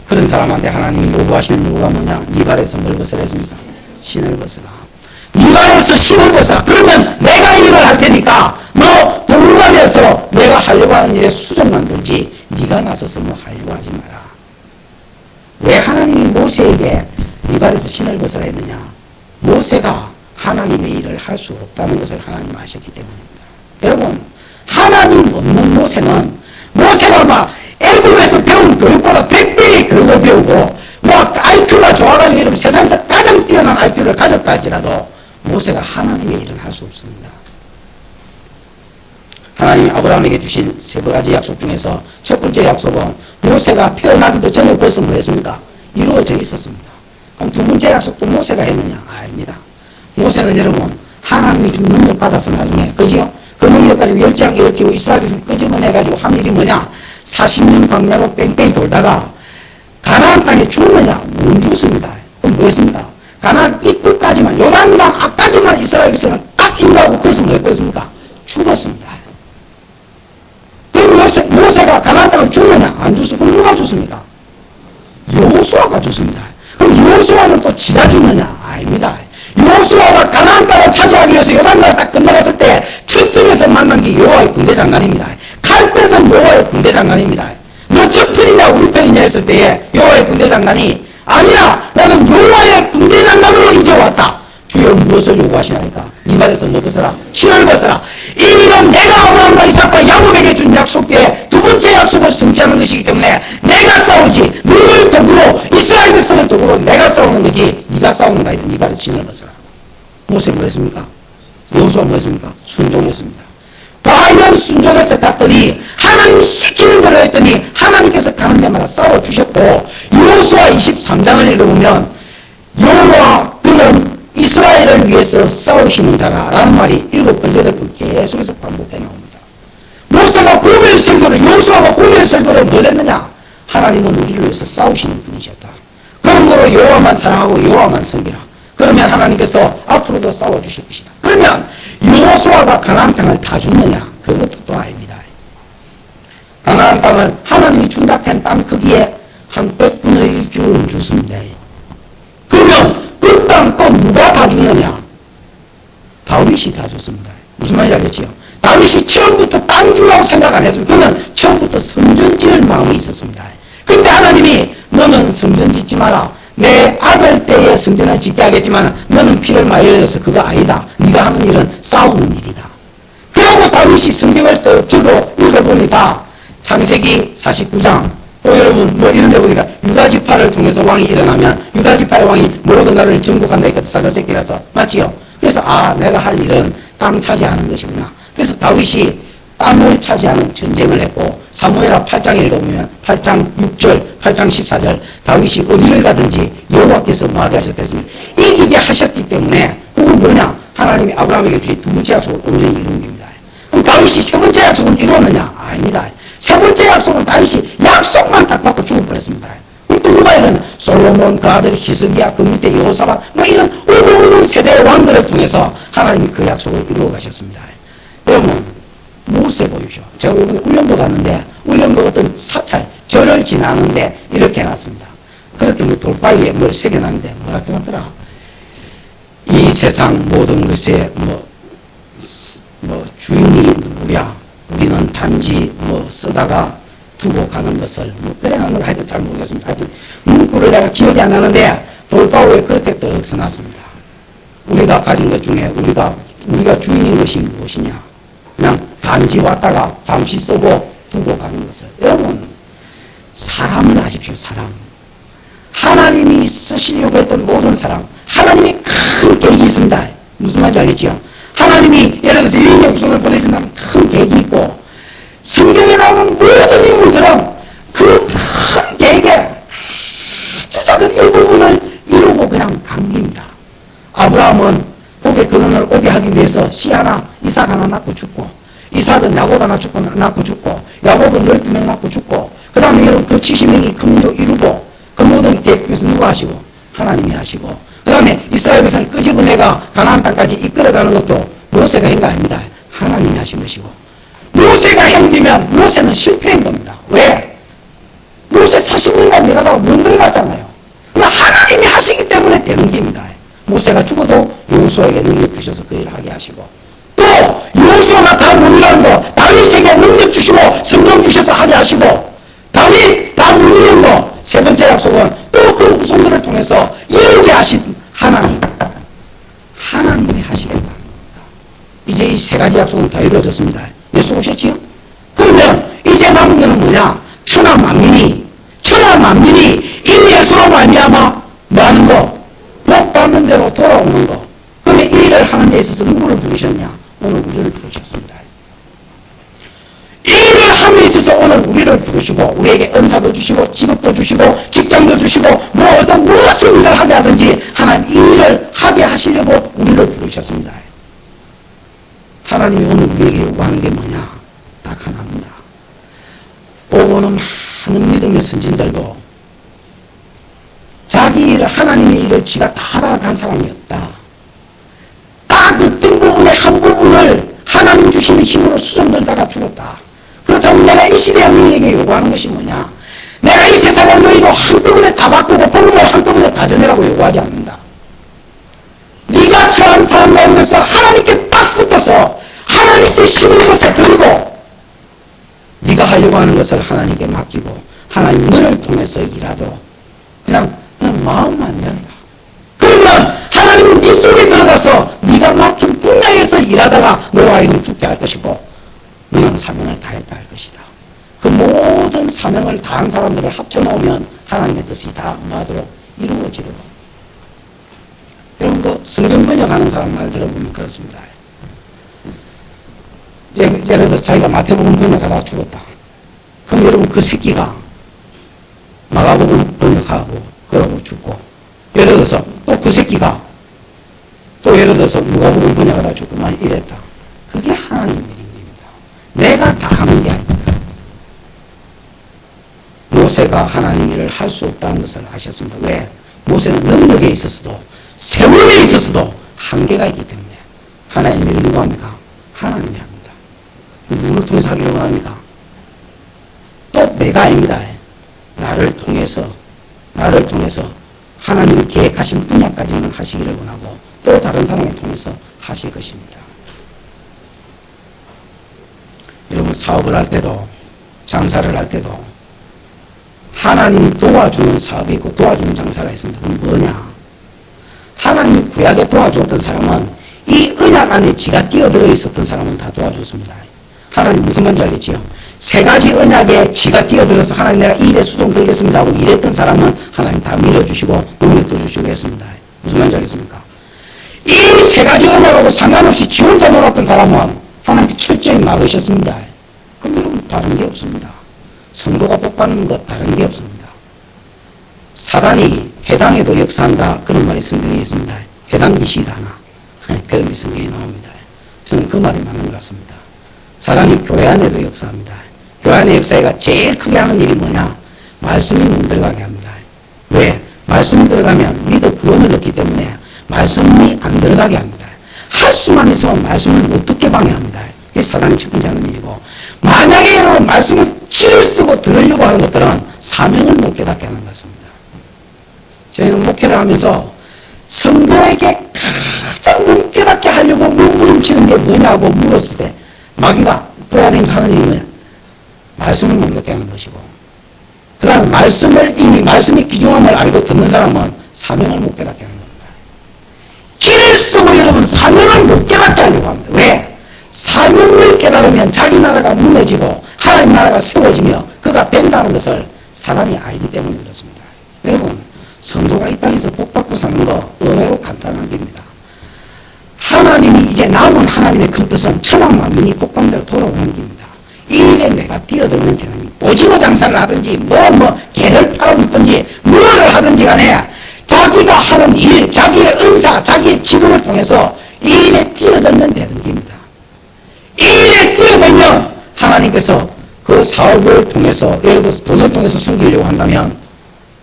그런 사람한테 하나님이 요구하시는 요구가 뭐냐? 네 발에서 뭘 벗으라 했습니까? 신을 벗으라. 네 발에서 신을 벗으라. 그러면 내가 일을 할 테니까 너 도루가 돼서 내가 하려고 하는 일에 수정 만들지 네가 나서서 뭐 하려고 하지 마라. 왜 하나님이 모세에게 네 발에서 신을 벗으라 했느냐? 모세가 하나님의 일을 할 수 없다는 것을 하나님 아셨기 때문입니다. 여러분, 하나님 없는 모세가 막 애굽에서 배운 교육보다 100배의 교육을 배우고 막 IQ가 좋아가지고 이러면 세상에서 가장 뛰어난 IQ를 가졌다 할지라도 모세가 하나님의 일을 할 수 없습니다. 하나님이 아브라함에게 주신 3가지 약속 중에서 첫 번째 약속은 모세가 태어나기도 전에 벌써 뭐 했습니까? 이루어져 있었습니다. 그럼 두 번째 약속도 모세가 했느냐? 아닙니다. 모세는 여러분 하나님이 준 능력 받아서 나중에 그죠? 그 능력 가지고 10장 일으키고 이스라엘에서 끄집어내가지고 한 일이 뭐냐? 40년 광야로 뺑뺑이 돌다가 가나안 땅에 죽느냐? 못 죽습니다. 그럼 뭐 했습니까? 가나안 입구까지만 요단강 앞까지만 이스라엘 백성을 딱 인도하고 거기서 뭐 했습니까? 죽었습니다. 그럼 모세가 가나안 땅을 죽느냐? 안 죽습니다. 그럼 누가 죽습니까? 여호수아가 죽습니다. 그럼 여호수아는 또 지가 죽느냐? 아닙니다. 여호수아가 가나안 땅을 차지하기 위해서 요단강을 딱 건너갔을 때 첫성에서 만난 게 여호와의 군대 장관입니다. 갈 때는 여호와의 군대 장관입니다. 너 저 편이냐 우리 편이냐 했을 때에 여호와의 군대 장관이 아니야 나는 여호와의 군대 장관으로 이제 왔다. 주여 무엇을 요구하시나이까? 이 말에서 뭐 벗어라? 신을 벗어라. 이 일은 내가 아브라함과 이삭과 야곱에게 준 약속에 두 번째 약속을 성취하는 것이기 때문에 내가 싸우지 너를 도구로 이스라엘 백성을 도구로 내가 싸우는 거지 네가 싸우는 거 아니다. 네 발에서 신을 벗어라. 모세 뭐 했습니까? 여호수아 뭐 했습니까? 순종했습니다. 과연 순종해서 갔더니 하나님 시키는 대로 했더니 하나님께서 가는 데마다 싸워주셨고 여호수아 23장을 읽어보면 여호와 그는 이스라엘을 위해서 싸우시는 자라라는 말이 7번, 8번 계속해서 반복해 나옵니다. 모세가 고별 설교를 여호수아가 고별 설교를 뭘 했느냐? 하나님은 우리를 위해서 싸우시는 분이셨다. 그러므로 여호와만 사랑하고 여호와만 섬기라. 그러면 하나님께서 앞으로도 싸워주실 것이다. 그러면 여호수아가 가나안 땅을 다 줬느냐? 그것도 또 아닙니다. 가나안 땅을 하나님이 준다 한 땅 크기에 한 100분의 1쯤 줬습니다. 그러면 그 땅 또 누가 다 주느냐? 다윗이 다 줬습니다. 무슨 말인지 알겠지요? 다윗이 처음부터 땅 주라고 생각 안 했습니다. 그는 처음부터 성전 지을 마음이 있었습니다. 근데 하나님이 너는 성전 짓지 마라. 내 아들 때에 성전을 짓게 하겠지만 너는 피를 많이 흘려서 그거 아니다. 네가 하는 일은 싸우는 일이다. 그러고 다윗이 성경을 또 저도 읽어보면 보니까 창세기 49장 또 여러분 뭐 이런 데 보니까 유다지파를 통해서 왕이 일어나면 유다지파의 왕이 모든 나라를 정복한다 이렇게 사자 새끼라서 맞지요? 그래서 내가 할 일은 땅 차지하는 것이구나. 그래서 다윗이 땅을 차지하는 전쟁을 했고 사무엘하 8장에 읽어보면 8장 6절 8장 14절 다윗이 어디를 가든지 여호와께서 뭐하게 하셨겠습니까? 이기게 하셨기 때문에 그건 뭐냐? 하나님이 아브라함에게 주신 두 번째 약속을 온전히 이룬 겁니다. 그럼 다윗이 세 번째 약속은 이루었느냐? 아닙니다. 세 번째 약속은 다윗이 약속만 딱 받고 죽어버렸습니다. 또 후반에는 솔로몬, 그 아들 히스기야, 그 밑에 여호사밧 뭐 이런 어느 세대의 왕들을 통해서 하나님이 그 약속을 이루어 가셨습니다. 여러분 모세 보이죠. 제가 이번에 울릉도 갔는데 울릉도 어떤 사찰, 절을 지나는데 이렇게 해놨습니다. 그렇게 뭐 돌바위에 뭘 새겨놨는데 뭐라 해놨더라. 이 세상 모든 것에 뭐 주인이 누구야? 우리는 단지 뭐 쓰다가 두고 가는 것을 뭐 그래놓은 걸 하여튼 잘 모르겠습니다. 하여튼 문구를 내가 기억이 안 나는데 돌바위에 그렇게 떡 써놨습니다. 우리가 가진 것 중에 우리가 주인인 것이 무엇이냐? 그냥 단지 왔다가 잠시 쓰고 두고 가는 것을. 여러분 사람을 하십시오. 사람. 하나님이 쓰시려고 했던 모든 사람. 하나님이 큰 계획이 있습니다. 무슨 말인지 알겠지요? 하나님이 예를 들어서 유인의 후손을 보내준다는 큰 계획이 있고 성경에 나오는 모든 인물들은 그 큰 계획의 아주 작은 일부분을 이루고 그냥 간 겁니다. 아브라함은 복의 근원을 오게 하기 위해서 씨 하나, 이삭 하나 낳고 죽고 이삭은 야곱 하나 낳고 죽고 야곱은 12명 낳고 죽고 그 다음에 여러분 그 70명이 큰 민족 이루고 그 모든 계획에서 누가 하시고? 하나님이 하시고 그 다음에 이스라엘 백성을 끄집어내가 가나안 땅까지 이끌어가는 것도 모세가 한 거 아닙니다. 하나님이 하신 것이고 모세가 힘들면 모세는 실패한 겁니다. 왜? 모세 40년간 일하다가 문들을 갔잖아요. 그러나 하나님이 하시기 때문에 되는 겁니다. 모세가 죽어도 여호수아에게 능력 주셔서 그 일을 하게 하시고 또 여호수아가 다 못 일하는 거 다윗에게 능력 주시고 성령 주셔서 하게 하시고 다윗 다 못 이루는 거 세 번째 약속은 또 그 후손들을 통해서 이루게 하신 하나님이 하시겠다. 이제 이 세 가지 약속은 다 이루어졌습니다. 예수 오셨지요? 그러면 이제 남은 것은 뭐냐? 천하 만민이 이 예수로 말미암아 뭐 하는 거? 복 받는 대로 돌아오는 거. 그러면 이 일을 하는 데 있어서 누구를 부르셨냐? 오늘 우리를 부르셨습니다. 이 일을 하는 데 있어서 오늘 우리를 부르시고 우리에게 은사도 주시고 직업도 주시고 직장도 주시고 뭐 어떤 무엇을 일을 하게 하든지 하나님 이 일을 하게 하시려고 우리를 부르셨습니다. 하나님이 오늘 우리에게 요구하는 게 뭐냐? 딱 하나입니다. 오고는 많은 믿음의 선진들도 자기 일을 하나님의 일을 지가 다 하다가 간 사람이 없다. 딱 어떤 부분의 한 부분을 하나님 주시는 힘으로 수정들다가 죽었다. 그렇다면 내가 이 시대의 너희에게 요구하는 것이 뭐냐? 내가 이 세상을 너희도 한꺼번에 다 바꾸고 복음을 한꺼번에 다 전해라고 요구하지 않는다. 네가 처한 사람 가운데서 하나님께 딱 붙어서 하나님께 심은 것을 드리고 네가 하려고 하는 것을 하나님께 맡기고 하나님 너를 통해서 일하도록 그냥 마음만 열라. 그러면 하나님은 네 속에 들어가서 네가 맡은 분야에서 일하다가 너와 아이를 죽게 할 것이고 너는 사명을 다했다 할 것이다. 그 모든 사명을 다한 사람들을 합쳐놓으면 하나님의 뜻이 다 뭐하도록 이루어지도록. 여러분 그 성경 번역하는 사람 말 들어보면 그렇습니다. 예를 들어 자기가 마태복음 번역하다가 죽었다. 그럼 여러분 그 새끼가 마가복음 번역하고 그러고 죽고 예를 들어서 또 그 새끼가 또 예를 들어서 누가복음 번역하다가 죽고만 이랬다. 그게 하나님의 일입니다. 내가 다 하는 게 아닙니다. 모세가 하나님 일을 할 수 없다는 것을 아셨습니다. 왜? 모세는 능력에 있어서도 세월에 있어서도 한계가 있기 때문에 하나님 일을 누가 합니까? 하나님이 합니다. 누구를 통해서 하기로 합니까? 또 내가 아닙니다. 나를 통해서 하나님이 계획하신 분야까지는 하시기를 원하고 또 다른 사람을 통해서 하실 것입니다. 여러분 사업을 할 때도 장사를 할 때도 하나님이 도와주는 사업이 있고 도와주는 장사가 있습니다. 그건 뭐냐? 하나님이 구약에 도와주었던 사람은 이 언약 안에 지가 뛰어들어 있었던 사람은 다 도와줬습니다. 하나님 무슨 말인지 알겠지요? 세 가지 언약에 지가 뛰어들어서 하나님 내가 이 일에 수동 들겠습니다 하고 이랬던 사람은 하나님 다 밀어주시고 능력도 주시고 했습니다. 무슨 말인지 알겠습니까? 이 세 가지 언약하고 상관없이 지 혼자 놀았던 사람은 하나님께 철저히 막으셨습니다. 그럼 여러분 다른 게 없습니다. 성도가 복받는 것 다른 게 없습니다. 사단이 회당에도 역사한다 그런 말이 성경에 있습니다. 회당 이시다 하나 그런 게 성경에 나옵니다. 저는 그 말이 맞는 것 같습니다. 사단이 교회 안에도 역사합니다. 교회 안의 역사가 제일 크게 하는 일이 뭐냐? 말씀이 못 들어가게 합니다. 왜? 말씀이 들어가면 믿어 구원을 얻기 때문에 말씀이 안 들어가게 합니다. 할 수만 있으면 말씀을 못 듣게 방해합니다. 그게 사단이 첫 번째 하는 일이고, 만약에 여러분 말씀을 치를 쓰고 들으려고 하는 것들은 사명을 못 깨닫게 하는 것 같습니다. 저희는 목회를 하면서 성도에게 가장 못 깨닫게 하려고 몸부림치는 게 뭐냐고 물었을 때 마귀가 또한 하는 일은 말씀을 못 듣게 하는 것이고, 그 다음 이미 말씀이 귀중함을 알고 듣는 사람은 사명을 못 깨닫게 하는 겁니다. 길을 쓰고 여러분 사명을 못 깨닫게 하려고 합니다. 왜? 사명을 깨달으면 자기 나라가 무너지고 하나님 나라가 세워지며 그가 된다는 것을 사람이 알기 때문에 그렇습니다. 여러분 성도가 이 땅에서 복받고 사는 거 의외로 간단한 겁니다. 하나님이 이제 남은 하나님의 큰 뜻은 천한 만민이 복받는 대로 돌아오는 겁니다. 이 일에 내가 뛰어들면 되는 오징어 장사를 하든지 개를 팔아먹든지 뭐를 하든지 간에 자기가 하는 일, 자기의 은사, 자기의 직업을 통해서 이 일에 뛰어들면 되는 겁니다. 이 일에 뛰어들면 하나님께서 그 사업을 통해서, 예를 들어서 돈을 통해서 섬기려고 한다면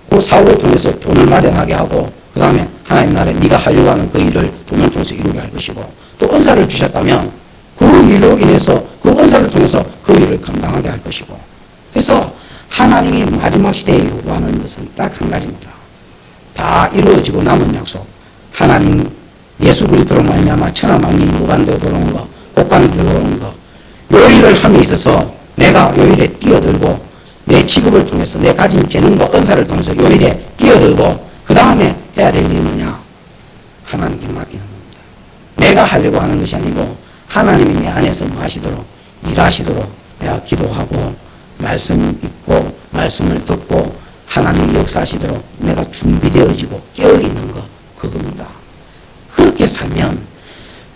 그 사업을 통해서 돈을 마련하게 하고, 그 다음에 하나님 나라에 네가 하려고 하는 그 일을 돈을 통해서 이루게 할 것이고, 또 은사를 주셨다면 그 일로 인해서 그 은사를 통해서 그 일을 감당하게 할 것이고, 그래서 하나님이 마지막 시대에 요구하는 것은 딱 한 가지입니다. 다 이루어지고 남은 약속, 하나님 예수 그리스도로 말미암아 천하 만민이 무관대로 돌아오는 거, 복받는 대로 돌아오는 거, 요 일을 함에 있어서 내가 요 일에 뛰어들고 내 직업을 통해서 내 가진 재능과 은사를 통해서 요 일에 뛰어들고 그 다음에 해야 될 일이 뭐냐? 하나님께 맡기는 겁니다. 내가 하려고 하는 것이 아니고 하나님이 내 안에서 뭐 하시도록, 일하시도록 내가 기도하고 말씀 읽고 말씀을 듣고 하나님 역사하시도록 내가 준비되어지고 깨어있는 것, 그겁니다. 그렇게 살면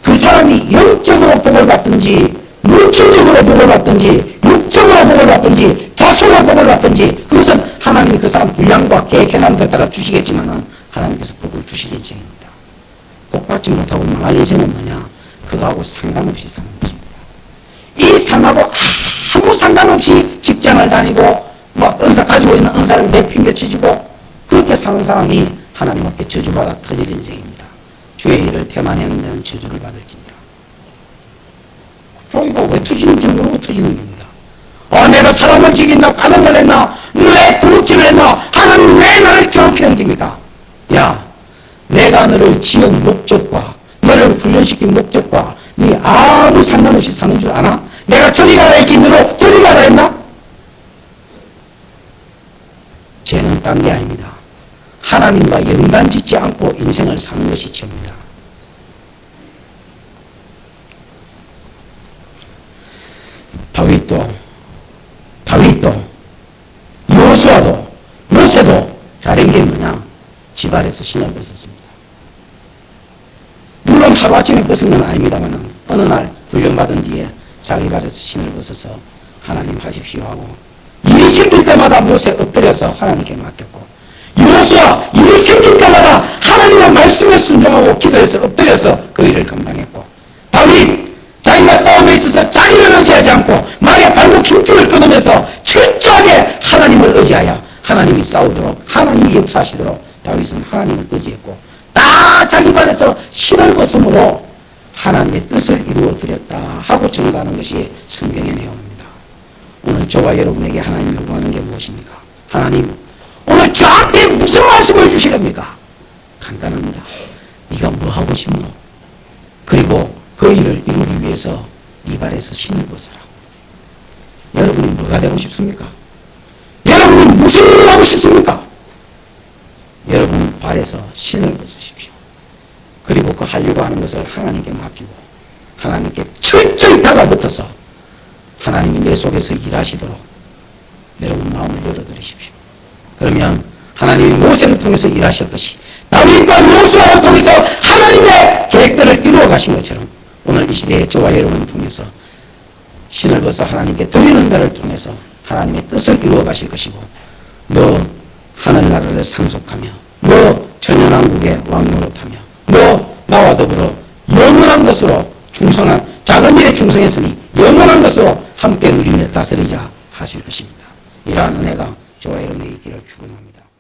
그 사람이 영적으로 복을 받든지 물질적으로 복을 받든지 육적으로 복을 받든지 자손으로 복을 받든지 그것은 하나님이 그 사람 분량과 계획해놨는 데 따라 주시겠지만 하나님께서 복을 주실 인생입니다. 복 받지 못하고 망할 인생은 뭐냐? 그거하고 상관없이 사는 것입니다. 이 삶하고 아무 상관없이 직장을 다니고 은사 가지고 있는 은사를 내팽개치고 그렇게 사는 사람이 하나님 앞에 저주받아 터질 인생입니다. 주의 일을 태만하는 데는 저주를 받을지니라. 이거 왜 터지는지 모르고 터지는 겁니다. 내가 사람을 죽인다, 가는 걸 했나, 왜 그렇기를 했나, 하나님 왜 나를 괴롭히는 겁니까? 야, 내가 너를 지은 목적과 너를 훈련시킨 목적과 네 아무 상관없이 사는 줄 아나? 내가 저리 가라 했지 너로 저리 가라 했나? 죄는 딴 게 아닙니다. 하나님과 연관 짓지 않고 인생을 사는 것이 죄입니다. 다윗도 여호수아도 모세도 잘한 게 뭐냐? 집 아래서 신을 벗었습니다. 물론 하루아침에 벗은 건 아닙니다만 어느 날 훈련받은 뒤에 자기 발에서 신을 벗어서 하나님 하십시오 하고 일이 생길 때마다 모세 엎드려서 하나님께 맡겼고, 여호수아 일이 생길 때마다 하나님의 말씀에 순종하고 기도해서 엎드려서 그 일을 감당했고, 다윗 자기가 싸움에 있어서 자기를 의지하지 않고 말에 발목 흉줄을 끊으면서 철저하게 하나님을 의지하여 하나님이 싸우도록 하나님이 역사하시도록 다윗은 하나님을 의지했고 다 자기 발에서 신을 벗음으로 하나님의 뜻을 이루어 드렸다 하고 증거하는 것이 성경의 내용입니다. 오늘 저와 여러분에게 하나님이 요구하는 게 무엇입니까? 하나님 오늘 저한테 무슨 말씀을 주시렵니까? 간단합니다. 네가 뭐 하고 싶노? 그리고 그 일을 이루기 위해서 네 발에서 신을 벗어라. 여러분이 뭐가 되고 싶습니까? 여러분이 무슨 일을 하고 싶습니까? 여러분 발에서 신을 벗으십시오. 그리고 그 하려고 하는 것을 하나님께 맡기고 하나님께 철저히 달라붙어서 하나님이 내 속에서 일하시도록 여러분 마음을 열어드리십시오. 그러면 하나님이 모세를 통해서 일하셨듯이 다윗과 여호수아를 통해서 하나님의 계획들을 이루어 가신 것처럼 오늘 이 시대에 저와 여러분을 통해서 신을 벗어 하나님께 드리는 것을 통해서 하나님의 뜻을 이루어 가실 것이고 너 하늘나라를 상속하며 너 천연왕국의 왕노릇하며 너 나와 더불어 영원한 것으로 충성한 작은 일에 충성했으니 영원한 것으로 함께 누리며 다스리자 하실 것입니다. 이러한 은혜가 저와 여러분에게 있기를 축원합니다.